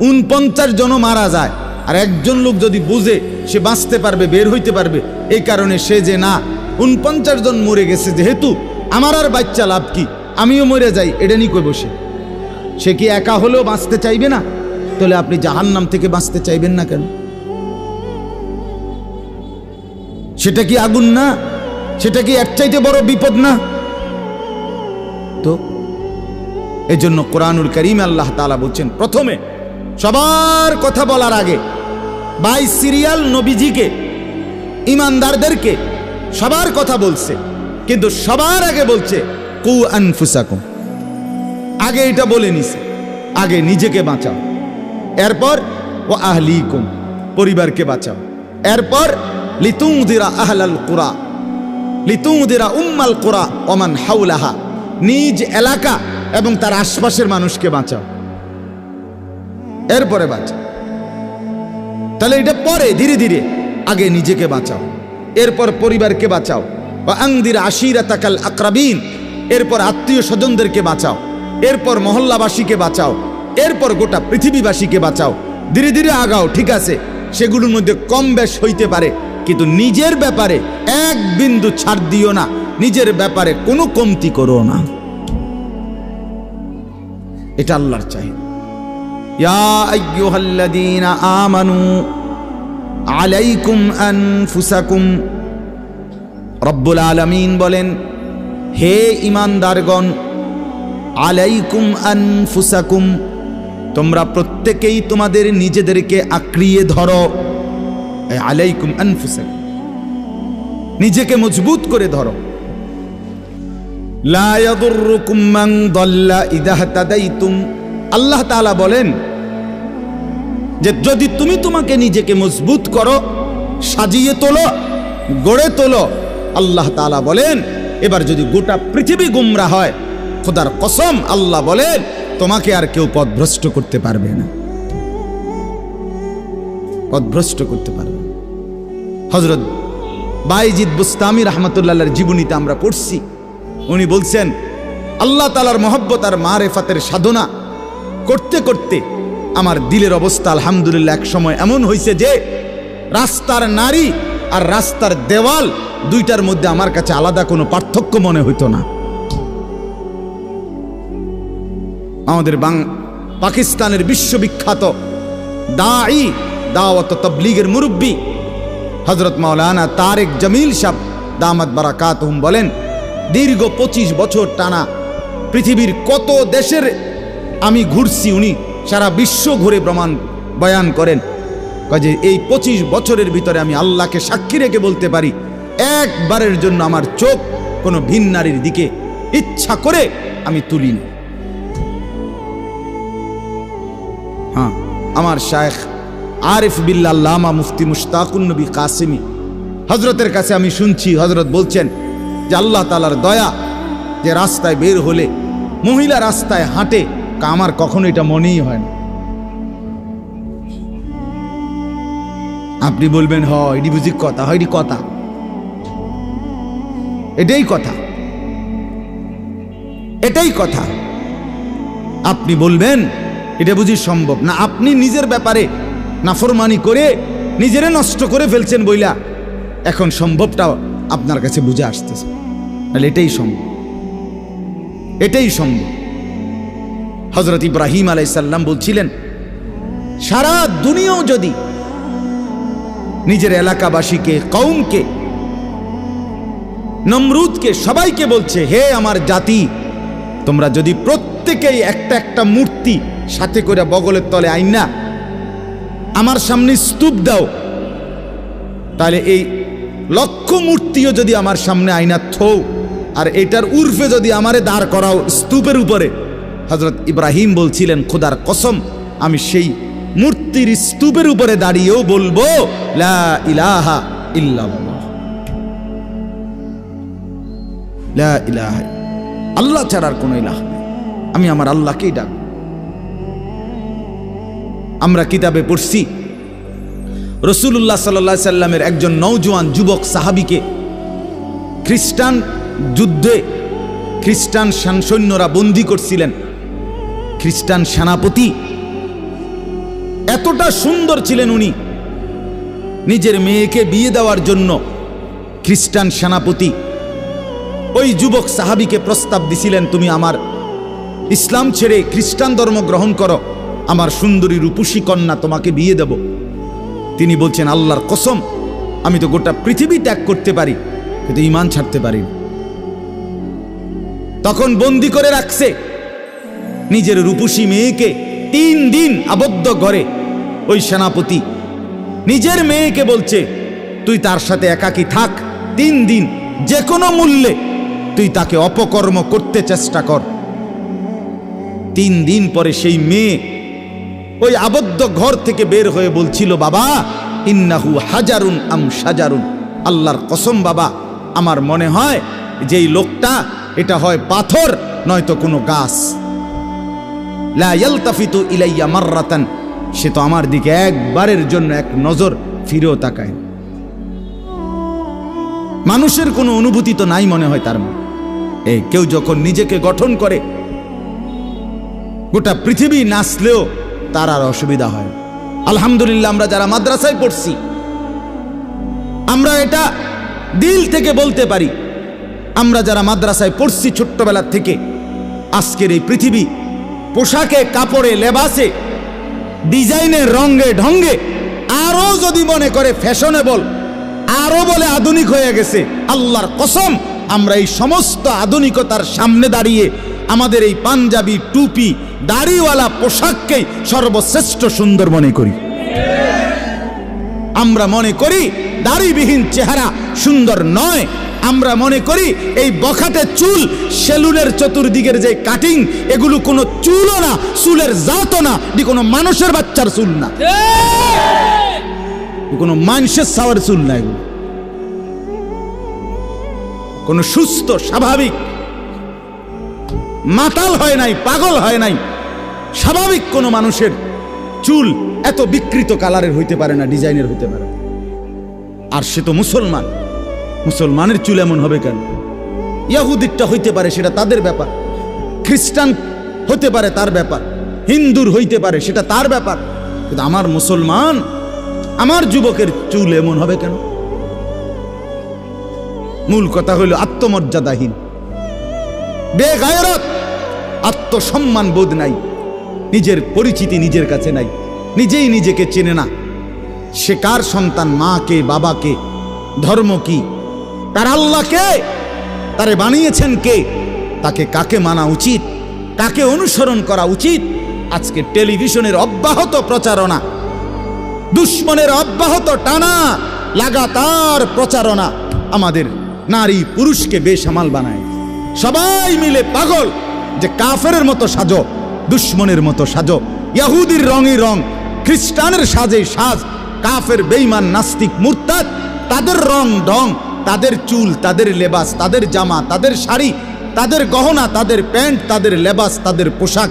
49 জনও মারা যায়, আর একজন লোক যদি বুঝে সে বাঁচতে পারবে, বের হইতে পারবে, এই কারণে সে যে না 49 জন মরে গেছে, যেহেতু আমার আর বাচ্চা লাভ কি, আমিও মরে যাই, এটা নিয়ে কই বসে, সে কি একা হলেও বাঁচতে চাইবে না? তাহলে আপনি জাহান্নাম থেকে বাঁচতে চাইবেন না কেন? সেটা কি আগুন না? সেটা কি এর চাইতে বড় বিপদ না? তো এজন্য কোরআনুল কারীমে আল্লাহ তাআলা বলছেন, প্রথমে সবার কথা বলার আগে বাই সিরিয়াল নবীজিকে, ইমানদারদেরকে সবার কথা বলছে, কিন্তু সবার আগে বলছে কু আনফুসাকুম। আগে এটা বলে নিছে, আগে নিজেকে বাঁচাও, এরপর ও আহলিকুম, পরিবারকে বাঁচাও, এরপর লিতুনদিরা আহলাল কুরা, লিতুনদিরা উম্মাল কুরা ওমান হাওলাহা, নিজ এলাকা এবং তার আশপাশের মানুষকে বাঁচাও, এরপরে বাঁচাও। তাহলে এটা পরে ধীরে ধীরে, আগে নিজেকে বাঁচাও, এরপর পরিবারকে বাঁচাও। ওয়া আনদির আশিরাতাকাল আকরাবিন, এরপর আত্মীয় স্বজনদেরকে বাঁচাও, এরপর মহল্লাবাসীকে বাঁচাও, এরপর গোটা পৃথিবীবাসীকে বাঁচাও। ধীরে ধীরে আগাও, ঠিক আছে, সেগুলোর মধ্যে কম বেশ হইতে পারে, কিন্তু নিজের ব্যাপারে এক বিন্দু ছাড় দিও না, নিজের ব্যাপারে কোনো কমতি করো না। এটা আল্লাহর চাহিদা। ইয়া আইয়ুহাল্লাযীনা আমানু আলাইকুম আনফুসাকুম, রব্বুল আলামিন বলেন, হে ঈমানদারগণ, আলাইকুম আনফুসাকুম, তোমরা প্রত্যেকেই তোমাদের নিজেদেরকে আঁকড়িয়ে ধরো। আলাইকুম আনফুসাকুম, নিজেকে মজবুত করে ধরো। লা ইয়াদুররুকুম মান দাল্লা ইযা হাতাদাইতুম, আল্লাহ তাআলা বলেন, যে যদি তুমি তোমাকে নিজেকে মজবুত করো, সাজিয়ে তোলো, গড়ে তোলো, আল্লাহ তাআলা বলেন এবার যদি গোটা পৃথিবী গুমরা হয়, খোদার কসম আল্লাহ বলেন তোমাকে আর কেউ পথভ্রষ্ট করতে পারবে না, পথভ্রষ্ট করতে পারবে না। হযরত বাইজিদ বুস্তামি রাহমাতুল্লাহর জীবনীতে আমরা পড়ছি, উনি বলছেন আল্লাহ তাআলার মহব্বত আর মারেফাতের সাধনা করতে করতে আমার দিলের অবস্থা আলহামদুলিল্লাহ এক সময় এমন হয়েছে যে রাস্তার নারী আর রাস্তার দেওয়াল দুইটার মধ্যে আমার কাছে আলাদা কোনো পার্থক্য মনে হইতো না। আমাদের পাকিস্তানের বিশ্ববিখ্যাত দাঈ, দাওয়াত ও তাবলীগের মুরব্বী হযরত মাওলানা তারেক জামিল সাহেব দামাত বারাকাতুহুম বলেন, দীর্ঘ 25 বছর টানা পৃথিবীর কত দেশের আমি ঘুরছি, উনি সারা বিশ্ব ঘুরে প্রমাণ বয়ান করেন যে এই 25 বছরের ভিতরে আমি আল্লাহকে সাক্ষী রেখে বলতে পারি একবারের জন্য আমার চোখ কোনো ভিন নারীর দিকে ইচ্ছা করে আমি তুলিনি। হ্যাঁ, আমার শায়েখ আরিফ বিল্লাহ আল্লামা মুফতি মুশতাকুন নবী কাসেমি হযরতের কাছে আমি শুনছি, হযরত বলছেন যে আল্লাহ তাআলার দয়া যে রাস্তায় বের হলে মহিলা রাস্তায় হাঁটে, আমার কখনো এটা মনেই হয় না। আপনি বলবেন হ এটি বুঝি কথা, হয় এটি কথা, এটাই কথা, এটাই কথা। আপনি বলবেন এটা বুঝি সম্ভব না, আপনি নিজের ব্যাপারে নাফরমানি করে নিজেরে নষ্ট করে ফেলছেন বইলা এখন সম্ভবটা আপনার কাছে বুঝে আসতেছে, তাহলে এটাই সম্ভব, এটাই সম্ভব। হযরত ইব্রাহিম আলাইহিস সালাম বলছিলেন সারা দুনিয়াও যদি নিজের এলাকাবাসীকে, কওমকে, নমরুদকে, সবাইকে বলছে হে আমার জাতি, তোমরা যদি প্রত্যেকেই একটা একটা মূর্তি সাথে করে বগলের তলে আইনা আমার সামনে স্তূপ দাও, তাহলে এই লক্ষ মূর্তিও যদি আমার সামনে আইনা থও আর এটার উর্ফে যদি আমারে দাঁড় করাও স্তূপের উপরে, হযরত ইব্রাহিম বলছিলেন খোদার কসম আমি সেই মূর্তির স্তূপের উপরে দাঁড়িয়েও বলবো লা ইলাহা ইল্লাল্লাহ, লা ইলাহা, আল্লাহ ছাড়ার কোনো ইলাহ নেই, আমি আমার আল্লাহকেই ডাক। আমরা কিতাবে পড়ছি রাসূলুল্লাহ সাল্লাল্লাহু আলাইহি সাল্লামের একজন নওজোয়ান যুবক সাহাবীকে খ্রিস্টান যুদ্ধে খ্রিস্টান সৈন্যরা বন্দী করছিলেন। খ্রিস্টান সেনাপতি এতটা সুন্দর ছিলেন, উনি নিজের মেয়েকে বিয়ে দেওয়ার জন্য খ্রিস্টান সেনাপতি ওই যুবক সাহাবীকে প্রস্তাব দিছিলেন, তুমি আমার ইসলাম ছেড়ে খ্রিস্টান ধর্ম গ্রহণ করো, আমার সুন্দরী রূপসী কন্যা তোমাকে বিয়ে দেব। তিনি বলছেন আল্লাহর কসম আমি তো গোটা পৃথিবী ত্যাগ করতে পারি কিন্তু ঈমান ছাড়তে পারি। তখন বন্দী করে রাখছে নিজের রূপসী মেয়েকে 3 দিন আবদ্ধ ঘরে। ওই সেনাপতি নিজের মেয়েকে বলছে তুই তার সাথে একাকী থাক 3 দিন, যে কোনো মূল্যে তুই তাকে অপকর্ম করতে চেষ্টা কর। 3 দিন পরে সেই মেয়ে ওই আবদ্ধ ঘর থেকে বের হয়ে বলছিল বাবা ইন্নাহু হাজারুন আম শাজারুন, আল্লাহর কসম বাবা আমার মনে হয় যেই লোকটা এটা হয় পাথর নয়তো কোনো গাছ। লা ইয়ালতাফিতু ইলাইয়া মাররাতান, সে তো আমার দিকে একবারের জন্য এক নজর ফিরেও তাকায়। মানুষের কোনো অনুভূতি তো নাই মনে হয় তার মনে। এই কেউ যখন নিজেকে গঠন করে গোটা পৃথিবী নাচলেও তার আর অসুবিধা হয়। আলহামদুলিল্লাহ আমরা যারা মাদ্রাসায় পড়ছি আমরা এটা দিল থেকে বলতে পারি, আমরা যারা মাদ্রাসায় পড়ছি ছোট্টবেলা থেকে, আজকের এই পৃথিবী পোশাকে, কাপড়ে, লেবাসে, ডিজাইনে, রঙে, ঢঙ্গে আরো যদি মনে করে ফ্যাশনেবল, আরো বলে আধুনিক হয়ে গেছে, আল্লাহর কসম আমরা এই সমস্ত আধুনিকতার সামনে দাঁড়িয়ে আমাদের এই পাঞ্জাবি, টুপি, দাড়িওয়ালা পোশাককেই সর্বশ্রেষ্ঠ সুন্দর মনে করি। আমরা মনে করি দাড়িবিহীন চেহারা সুন্দর নয়, আমরা মনে করি এই বখাটে চুল, সেলুনের চতুর্দিকের যে কাটিং, এগুলো কোনো চুলও না, চুলের জাতও না, এটি কোনো মানুষের বাচ্চার চুল না, কোনো মানুষের সাওয়ার চুল না, এগুলো কোনো সুস্থ স্বাভাবিক মাতাল হয় নাই, পাগল হয় নাই, স্বাভাবিক কোনো মানুষের চুল এত বিকৃত কালারের হইতে পারে না, ডিজাইনের হইতে পারে। আর সে তো মুসলমান, মুসলমানের চুল এমন হবে কেন? ইহুদিরটা হইতে পারে, সেটা তাদের ব্যাপার, খ্রিস্টান হতে পারে তার ব্যাপার, হিন্দুর হইতে পারে সেটা তার ব্যাপার, কিন্তু আমার মুসলমান, আমার যুবকের চুল এমন হবে কেন? মূল কথা হইল আত্মমর্যাদাহীন, বেগায়রত, আত্মসম্মান বোধ নাই, নিজের পরিচিতি নিজের কাছে নাই, নিজেই নিজেকে চেনে না। সে কার সন্তান, মা কে, বাবা কে, ধর্ম কি, তার আল্লাহ কে, তারে বানিয়েছেন কে, তাকে কাকে মানা উচিত, কাকে অনুসরণ করা উচিত। আজকে টেলিভিশনের অব্যাহত প্রচারণা, দুশ্মনের অব্যাহত টানা লাগাতার প্রচারণা আমাদের নারী পুরুষকে বেসামাল বানায়। সবাই মিলে পাগল যে কাফেরের মতো সাজো, দুশ্মনের মতো সাজো, ইহুদির রঙই রং, খ্রিস্টানের সাজে সাজ, কাফের বেঈমান নাস্তিক মুরতাদ তাদের রং ঢং, তাদের চুল, তাদের লেবাস, তাদের জামা, তাদের শাড়ি, তাদের গহনা, তাদের প্যান্ট, তাদের লেবাস, তাদের পোশাক,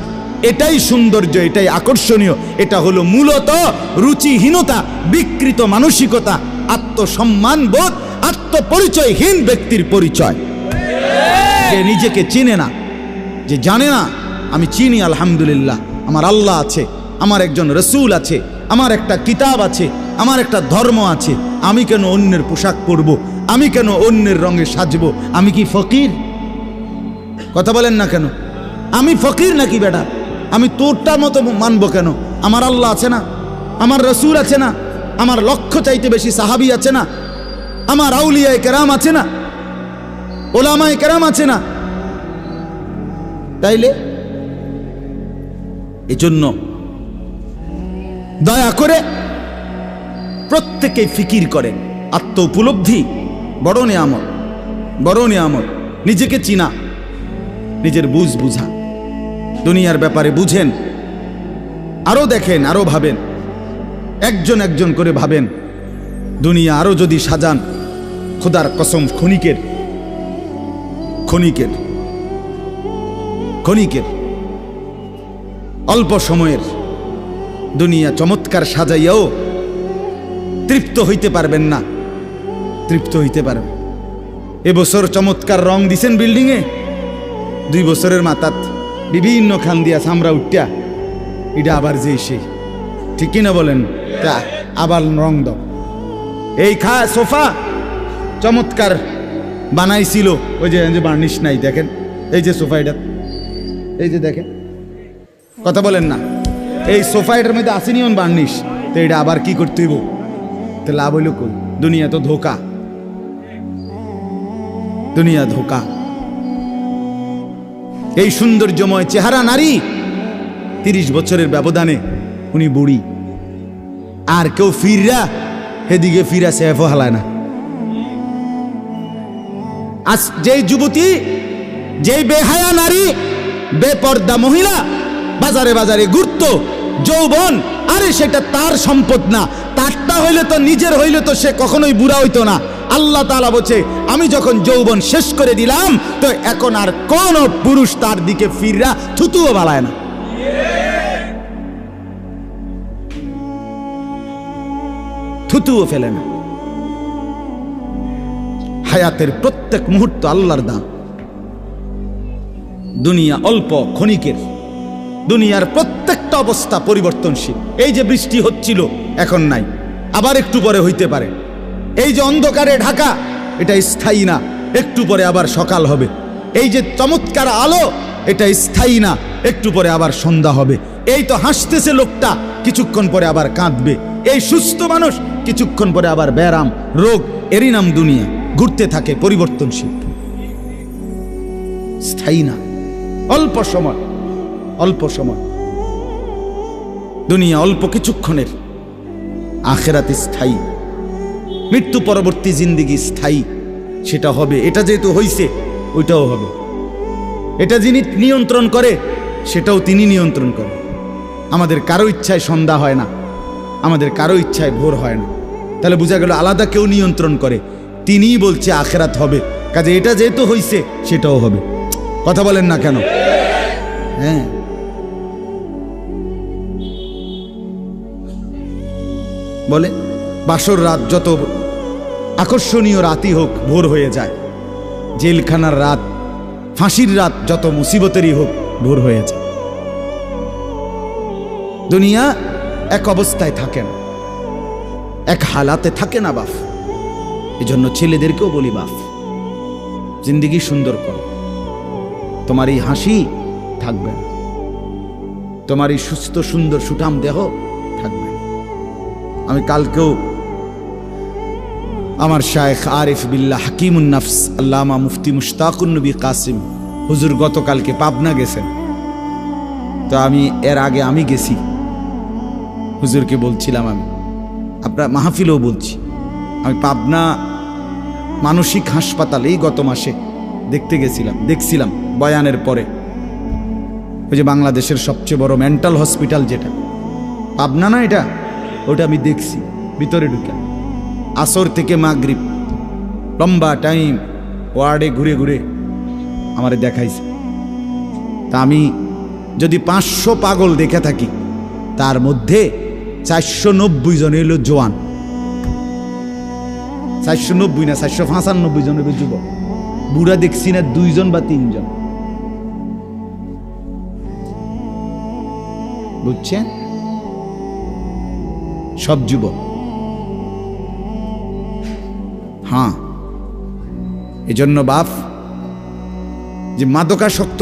এটাই সৌন্দর্য, এটাই আকর্ষণীয়। এটা হলো মূলত রুচিহীনতা, বিকৃত মানসিকতা, আত্মসম্মান বোধ, আত্মপরিচয়হীন ব্যক্তির পরিচয়। যে নিজেকে চিনে না, যে জানে না আমি চিনি আলহামদুলিল্লাহ, আমার আল্লাহ আছে, আমার একজন রসুল আছে, আমার একটা কিতাব আছে, আমার একটা ধর্ম আছে, আমি কেন অন্যের পোশাক পরব, আমি কেন অন্যের রঙে সাজবো? আমি কি ফকির? কথা বলেন না কেন? আমি ফকির নাকি বেটা? আমি তোরটার মতো মানবো কেন? আমার আল্লাহ আছে না, আমার রসুল আছে না, আমার লক্ষ চাইতে বেশি সাহাবী আছে না, আমার আউলিয়ায়ে কেরাম আছে না, ওলামায়ে কেরাম আছে না। তাইলে এজন্য দয়া করে প্রত্যেকেই ফিকির করেন, আত্ম উপলব্ধি বড় নিয়ামত, বড় নিয়ামত। নিজেকে চিনা, নিজের বুঝ বুঝা, দুনিয়ার ব্যাপারে বুঝেন, আরো দেখেন, আরো ভাবেন, একজন একজন করে ভাবেন। দুনিয়া আরো যদি সাজান, খোদার কসম ক্ষণিকের ক্ষণিকের ক্ষণিকের অল্প সময়ের দুনিয়া চমৎকার সাজাইয়াও তৃপ্ত হইতে পারবেন না, তৃপ্ত হইতে পারবেন। এবছর চমৎকার রং দিছেন বিল্ডিংয়ে, 2 বছরের মাথাত বিভিন্ন খান দিয়া সামরা উঠিয়া এটা আবার যে সেই, ঠিক কিনা বলেন? তা আবার রং দাও। এই সোফা চমৎকার বানাইছিল, ওই যে বার্নিশ নাই, দেখেন এই যে সোফা, এটা এই যে দেখেন, কথা বলেন না, এই সোফা এটার মধ্যে আসেনি অন বার্নিশ, তো এটা আবার কি করতে হইব? তো লাভ হইল কই? দুনিয়া তো ধোকা, দুনিয়া ধোকা। এই সৌন্দর্যময় চেহারা নারী, 30 বছরের ব্যবধানে উনি বুড়ি, আর কেউ ফিররা সেদিকে ফিরা সেফও হালায় না। আজ যেই যুবতী, যেই বেহায়া নারী, বেপর্দা মহিলা বাজারে বাজারে ঘুরতো, যৌবন, আরে সেটা তার সম্পদ না, তারটা হইলে তো, নিজের হইলে তো সে কখনোই বুড়া হইতো না। আল্লাহ তাআলা বলছে, আমি যখন যৌবন শেষ করে দিলাম, তো এখন আর কোন পুরুষ তার দিকে ফিররা থুতুও বালায় না। থুতুও ফেলে না। হায়াতের প্রত্যেক মুহূর্ত আল্লাহর দান। দুনিয়া অল্প ক্ষণিকের, দুনিয়ার প্রত্যেকটা অবস্থা পরিবর্তনশীল। এই যে বৃষ্টি হচ্ছিল, এখন নাই, আবার একটু পরে হইতে পারে। এই যে অন্ধকারে ঢাকা, এটা স্থায়ী না, একটু পরে আবার সকাল হবে। এই যে চমৎকার আলো, এটা স্থায়ী না, একটু পরে আবার সন্ধ্যা হবে। এই তো হাসতেছে লোকটা, কিছুক্ষণ পরে আবার কাঁদবে। এই সুস্থ মানুষ, কিছুক্ষণ পরে আবার ব্যারাম, রোগ, এরই নাম দুনিয়া। ঘুরতে থাকে, পরিবর্তনশীল, স্থায়ী না, অল্প সময়, অল্প সময়। দুনিয়া অল্প কিছুক্ষণের, আখিরাত স্থায়ী, মৃত্যু পরবর্তী জিন্দেগি স্থায়ী। সেটা হবে, এটা যেহেতু হইছে ওইটাও হবে। এটা যিনি নিয়ন্ত্রণ করে সেটাও তিনি নিয়ন্ত্রণ করেন। আমাদের কারো ইচ্ছায় সন্ধ্যা হয় না, আমাদের কারো ইচ্ছায় ভোর হয় না। তাহলে বোঝা গেল আলাদা কেউ নিয়ন্ত্রণ করে, তিনিই বলছে আখেরাত হবে, কাজে এটা যেহেতু হইছে সেটাও হবে। কথা বলেন না কেন? হ্যাঁ, বলে বাসর রাত যত আকর্ষণীয় রাতই হোক ভোর হয়ে যায়, জেলখানার রাত, ফাঁসির রাত যত মুসিবতেরই হোক ভোর হয়ে যায়। দুনিয়া এক অবস্থায় থাকে না, এক হালাতে থাকে না বাপ। এই জন্য ছেলেদেরকেও বলি বাপ, জিন্দিগি সুন্দর করো। তোমার এই হাসি থাকবে না, তোমার এই সুস্থ সুন্দর সুঠাম দেহ থাকবে না। আমি কালকেও আমার শায়েখ আরিফ বিল্লাহ হাকিমুন নাফস আল্লামা মুফতি মুশতাকুন নবী কাসিম হুজুর গতকালকে পাবনা গেছেন, তো আমি এর আগে আমি গেছি, হুজুরকে বলছিলাম, আমি আপনার মাহফিলেও বলছি, আমি পাবনা মানসিক হাসপাতালেই গত মাসে দেখতে গেছিলাম, দেখছিলাম বয়ানের পরে ওই যে বাংলাদেশের সবচেয়ে বড় মেন্টাল হসপিটাল যেটা পাবনা না, এটা ওটা আমি দেখছি ভিতরে ঢুকে। আসর থেকে মাগরিব লম্বা টাইম ওয়ার্ডে ঘুরে ঘুরে আমারে দেখাইছে। তা আমি যদি 500 পাগল দেখে থাকি, তার মধ্যে 490 জন হইল জোয়ান, 490 না 495 জন হইল যুবক। বুড়া দেখছি না 2 জন বা 3 জন, বুঝছেন? সব যুবক। হ্যাঁ, এজন্য বাপ যে মাদকাসক্ত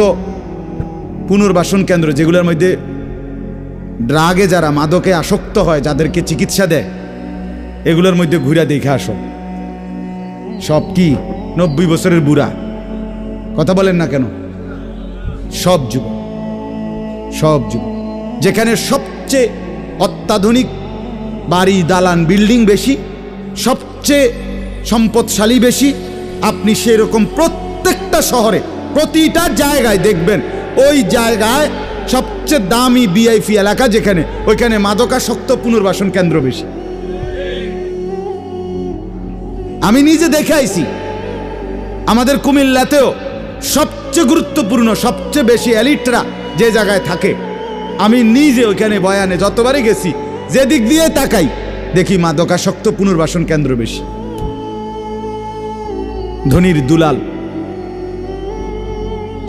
পুনর্বাসন কেন্দ্র, যেগুলোর মধ্যে ড্রাগে যারা মাদকে আসক্ত হয়, যাদেরকে চিকিৎসা দেয়, এগুলোর মধ্যে ঘুরে দেখে আসো। সব কি 90 বছরের বুড়া? কথা বলেন না কেন? সব যুবক, সব যুবক। যেখানে সবচেয়ে অত্যাধুনিক বাড়ি, দালান, বিল্ডিং বেশি, সবচেয়ে সম্পদশালী বেশি, আপনি সেরকম প্রত্যেকটা শহরে প্রতিটা জায়গায় দেখবেন ওই জায়গায় সবচেয়ে দামি ভিআইপি এলাকা যেখানে, ওইখানে মাদকাসক্ত পুনর্বাসন কেন্দ্র বেশি। আমি নিজে দেখে আইছি, আমাদের কুমিল্লাতেও সবচেয়ে গুরুত্বপূর্ণ, সবচেয়ে বেশি এলিটরা যে জায়গায় থাকে, আমি নিজে ওইখানে বয়ানে যতবারই গেছি, যে দিক দিয়ে তাকাই দেখি মাদকাসক্ত পুনর্বাসন কেন্দ্র বেশি। ধনির দুলাল,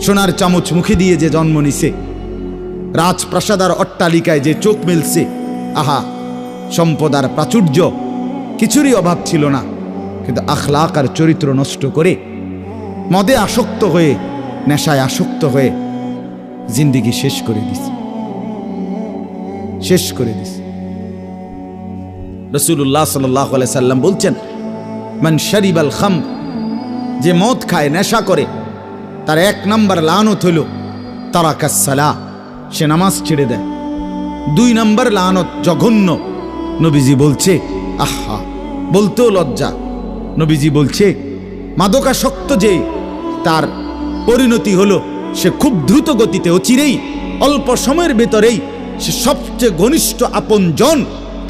সোনার চামচ মুখে দিয়ে যে জন্ম নিছে, রাজপ্রাসাদ আর অট্টালিকায় যে চোখ মেলছে, আহা, সম্পদ আর প্রাচুর্য কিছুরই অভাব ছিল না, কিন্তু আখলাক আর চরিত্র নষ্ট করে, মদে আসক্ত হয়ে, নেশায় আসক্ত হয়ে জিন্দিগি শেষ করে দিছে, শেষ করে দিছে। রাসূলুল্লাহ সাল্লাল্লাহু আলাইহি সাল্লাম বলছেন, মান শারিবাল খামর, যে মদ খায়, নেশা করে, তার 1 নম্বর লানত হইল তারাকাস সালাহ, সে নামাজ ছেড়ে দেয়। 2 নম্বর লানত জঘন্য, নবীজি বলছে, আহা, বলতেও লজ্জা, নবীজি বলছে মাদকাসক্ত যে, তার পরিণতি হলো সে খুব দ্রুত গতিতে, অচিরেই, অল্প সময়ের ভেতরেই সে সবচেয়ে ঘনিষ্ঠ আপনজন,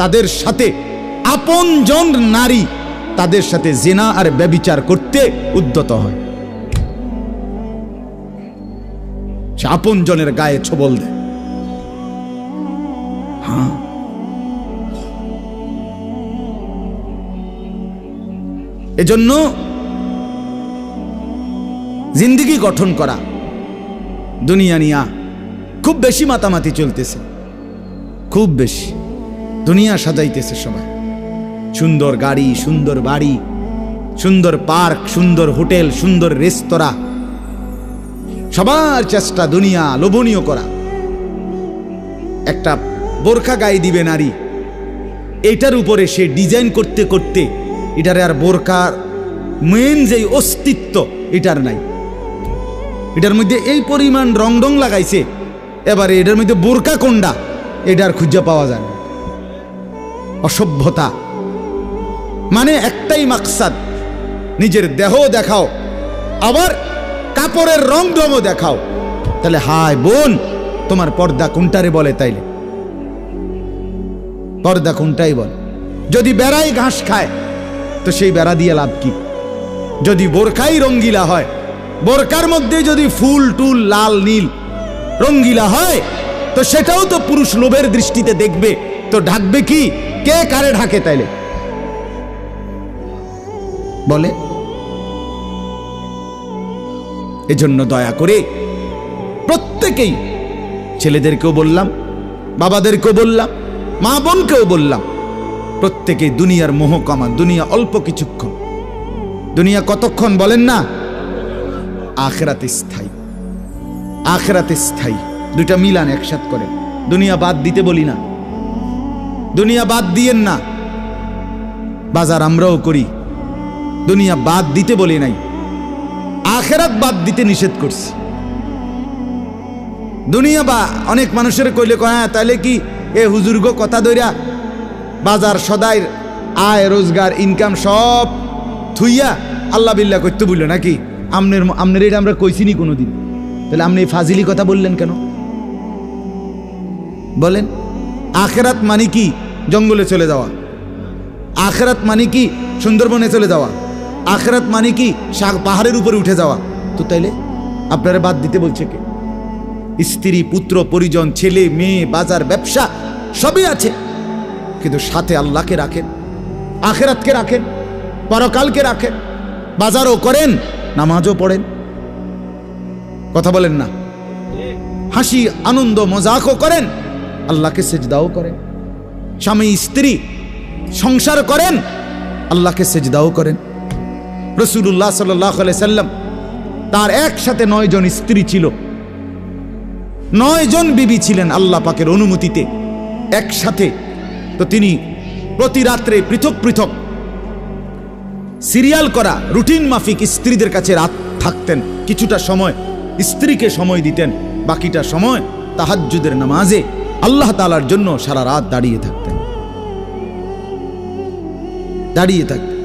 তাদের সাথে আপনজন নারী, তাদের সাথে জিনা আর ব্যভিচার করতে উদ্যত হয়। সে আপনজনের গায়ে ছোবল দেয়। হ্যাঁ, এজন্য জিন্দিগি গঠন করা, দুনিয়া নিয়া খুব বেশি মাতামাতি চলতেছে, খুব বেশি। দুনিয়া সাজাইতেছে সবাই, সুন্দর গাড়ি, সুন্দর বাড়ি, সুন্দর পার্ক, সুন্দর হোটেল, সুন্দর রেস্তোরাঁ, সবার চেষ্টা দুনিয়া লোভনীয় করা। একটা বোরখা গায়ে দিবে নারী, এটার উপরে সে ডিজাইন করতে করতে, এটার আর বোরকার মেন যে অস্তিত্ব এটার নাই, এটার মধ্যে এই পরিমাণ রং রং লাগাইছে, এবারে এটার মধ্যে বোরকা কোনটা এটার খুঁজে পাওয়া যায় না। অসভ্যতা, মানে একটাই মাকসাদ, নিজের দেহ দেখাও, আবার কাপড়ের রং ঢংও দেখাও, তাহলে হায় বোন তোমার পর্দা কোনটারে বলে? তাইলে পর্দা কোনটাই বল? যদি বেড়াই ঘাস খায় তো সেই বেড়া দিয়ে লাভ কি? যদি বোরকাই রঙ্গিলা হয়, বোরকার মধ্যে যদি ফুল টুল লাল নীল রঙ্গিলা হয়, তো সেটাও তো পুরুষ লোভের দৃষ্টিতে দেখবে, তো ঢাকবে কি? কে কারে ঢাকে তাইলে বলে? এজন্য দয়া করে প্রত্যেকেই, ছেলেদেরকেও বললাম, বাবাদেরকেও বললাম, মা বোনকেও বললাম, প্রত্যেকেই দুনিয়ার মোহ কমান। দুনিয়া অল্প কিছুক্ষণ। দুনিয়া কতক্ষণ বলেন না? আখিরাতে স্থায়ী। আখিরাতে স্থায়ী। দুইটা মিলান একসাথ করেন। দুনিয়া বাদ দিতে বলি না, দুনিয়া বাদ দিয়েন না। বাজার আমরাও করি, দুনিয়া বাদ দিতে বলি নাই, আখিরাত বাদ দিতে নিষেধ করছি। দুনিয়া বা অনেক মানুষের কইলে কয় হ্যাঁ তাইলে কি এ হুজুরগো কথা দইরা বাজার সদাই আয় রোজগার ইনকাম সব থুইয়া আল্লাহ বিল্লাহ করতে বললো নাকি? আমনের এটা আমরা কইছিনি কোনোদিন, তাহলে আপনি এই ফাজিলি কথা বললেন কেন বলেন? আখিরাত মানে কি? জঙ্গলে চলে যাওয়া। আখিরাত মানে কি? সুন্দরবনে চলে যাওয়া। আখিরাত মানে কি? পাহাড়ের উপরে উঠে যাওয়া। তো তাইলে আপনারা বাদ দিতে বলছে কে? স্ত্রী, পুত্র, পরিজন, ছেলে মেয়ে, বাজার, ব্যবসা সবই আছে, কিন্তু সাথে আল্লাহকে রাখেন, আখিরাতকে রাখেন, পরকালকে রাখেন, বাজারও করেন, নামাজও পড়েন। কথা বলেন না? হাসি আনন্দ মজাকও করেন, আল্লাহকে সেজদাও করেন। স্বামী স্ত্রী সংসার করেন, আল্লাহকে সেজদাও করেন। রাসূলুল্লাহ সাল্লাল্লাহু আলাইহি সাল্লাম তার একসাথে 9 জন স্ত্রী ছিল, 9 জন বিবি ছিলেন আল্লাহ পাকের অনুমতিতে একসাথে। তো তিনি প্রতি রাত্রে পৃথক পৃথক সিরিয়াল করা রুটিন মাফিক স্ত্রীদের কাছে রাত থাকতেন। কিছুটা সময় স্ত্রীকে সময় দিতেন, বাকিটা সময় তাহাজ্জুদের নামাজে আল্লাহ তাআলার জন্য সারা রাত দাঁড়িয়ে থাকতেন। দাঁড়িয়ে থাকতেন।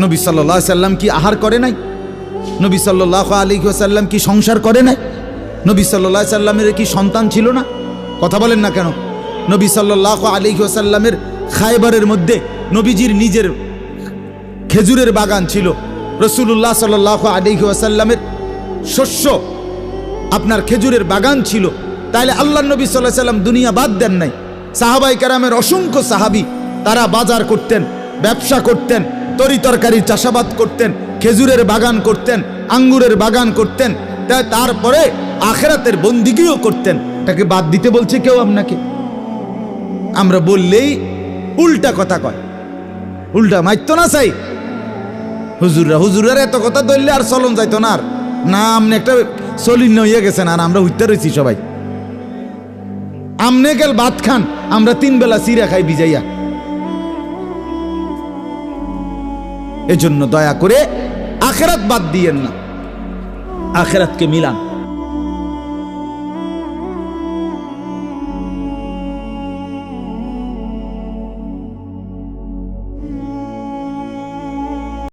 নবী সাল্লাল্লাহু আলাইহি সাল্লাম কি আহার করে নাই? নবী সাল্লাল্লাহু আলাইহি ওয়াসাল্লাম কি সংসার করে নাই? নবী সাল্লাল্লাহু আলাইহি সাল্লামের কি সন্তান ছিল না? কথা বলেন না কেন? নবী সাল্লাল্লাহু আলাইহি ওয়াসাল্লামের খায়বারের মধ্যে নবীজির নিজের খেজুরের বাগান ছিল। রাসূলুল্লাহ সাল্লাল্লাহু আলাইহি ওয়াসাল্লামের শস্য আপনার খেজুরের বাগান ছিল। তাইলে আল্লাহর নবী সাল্লাল্লাহু আলাইহি ওয়াসাল্লাম দুনিয়া বাদ দেন নাই। সাহাবায়ে কেরামের অসংখ্য সাহাবী তারা বাজার করতেন, ব্যবসা করতেন, তরি তরকারির চাষাবাদ করতেন, খেজুরের বাগান করতেন, আঙ্গুরের বাগান করতেন, তারপরে আখিরাতের বন্দিগিও করতেন। তাকে বাদ দিতে বলছে কেউ আপনাকে? আমরা বললেই উল্টা কথা কয়, উল্টা মাইতো না চাই হুজুররা এত কথা ধরলে আর চলন যাইতো না। আর না আমনে একটা চলিন হইয়া গেছেন, আর আমরা হইতে রয়েছি সবাই। আমনে গেল ভাত খান, আমরা 3 বেলা চিরা খাই ভিজাইয়া। এজন্য দয়া করে আখিরাত বাদ দিয়েন না, আখিরাতকে মিলান।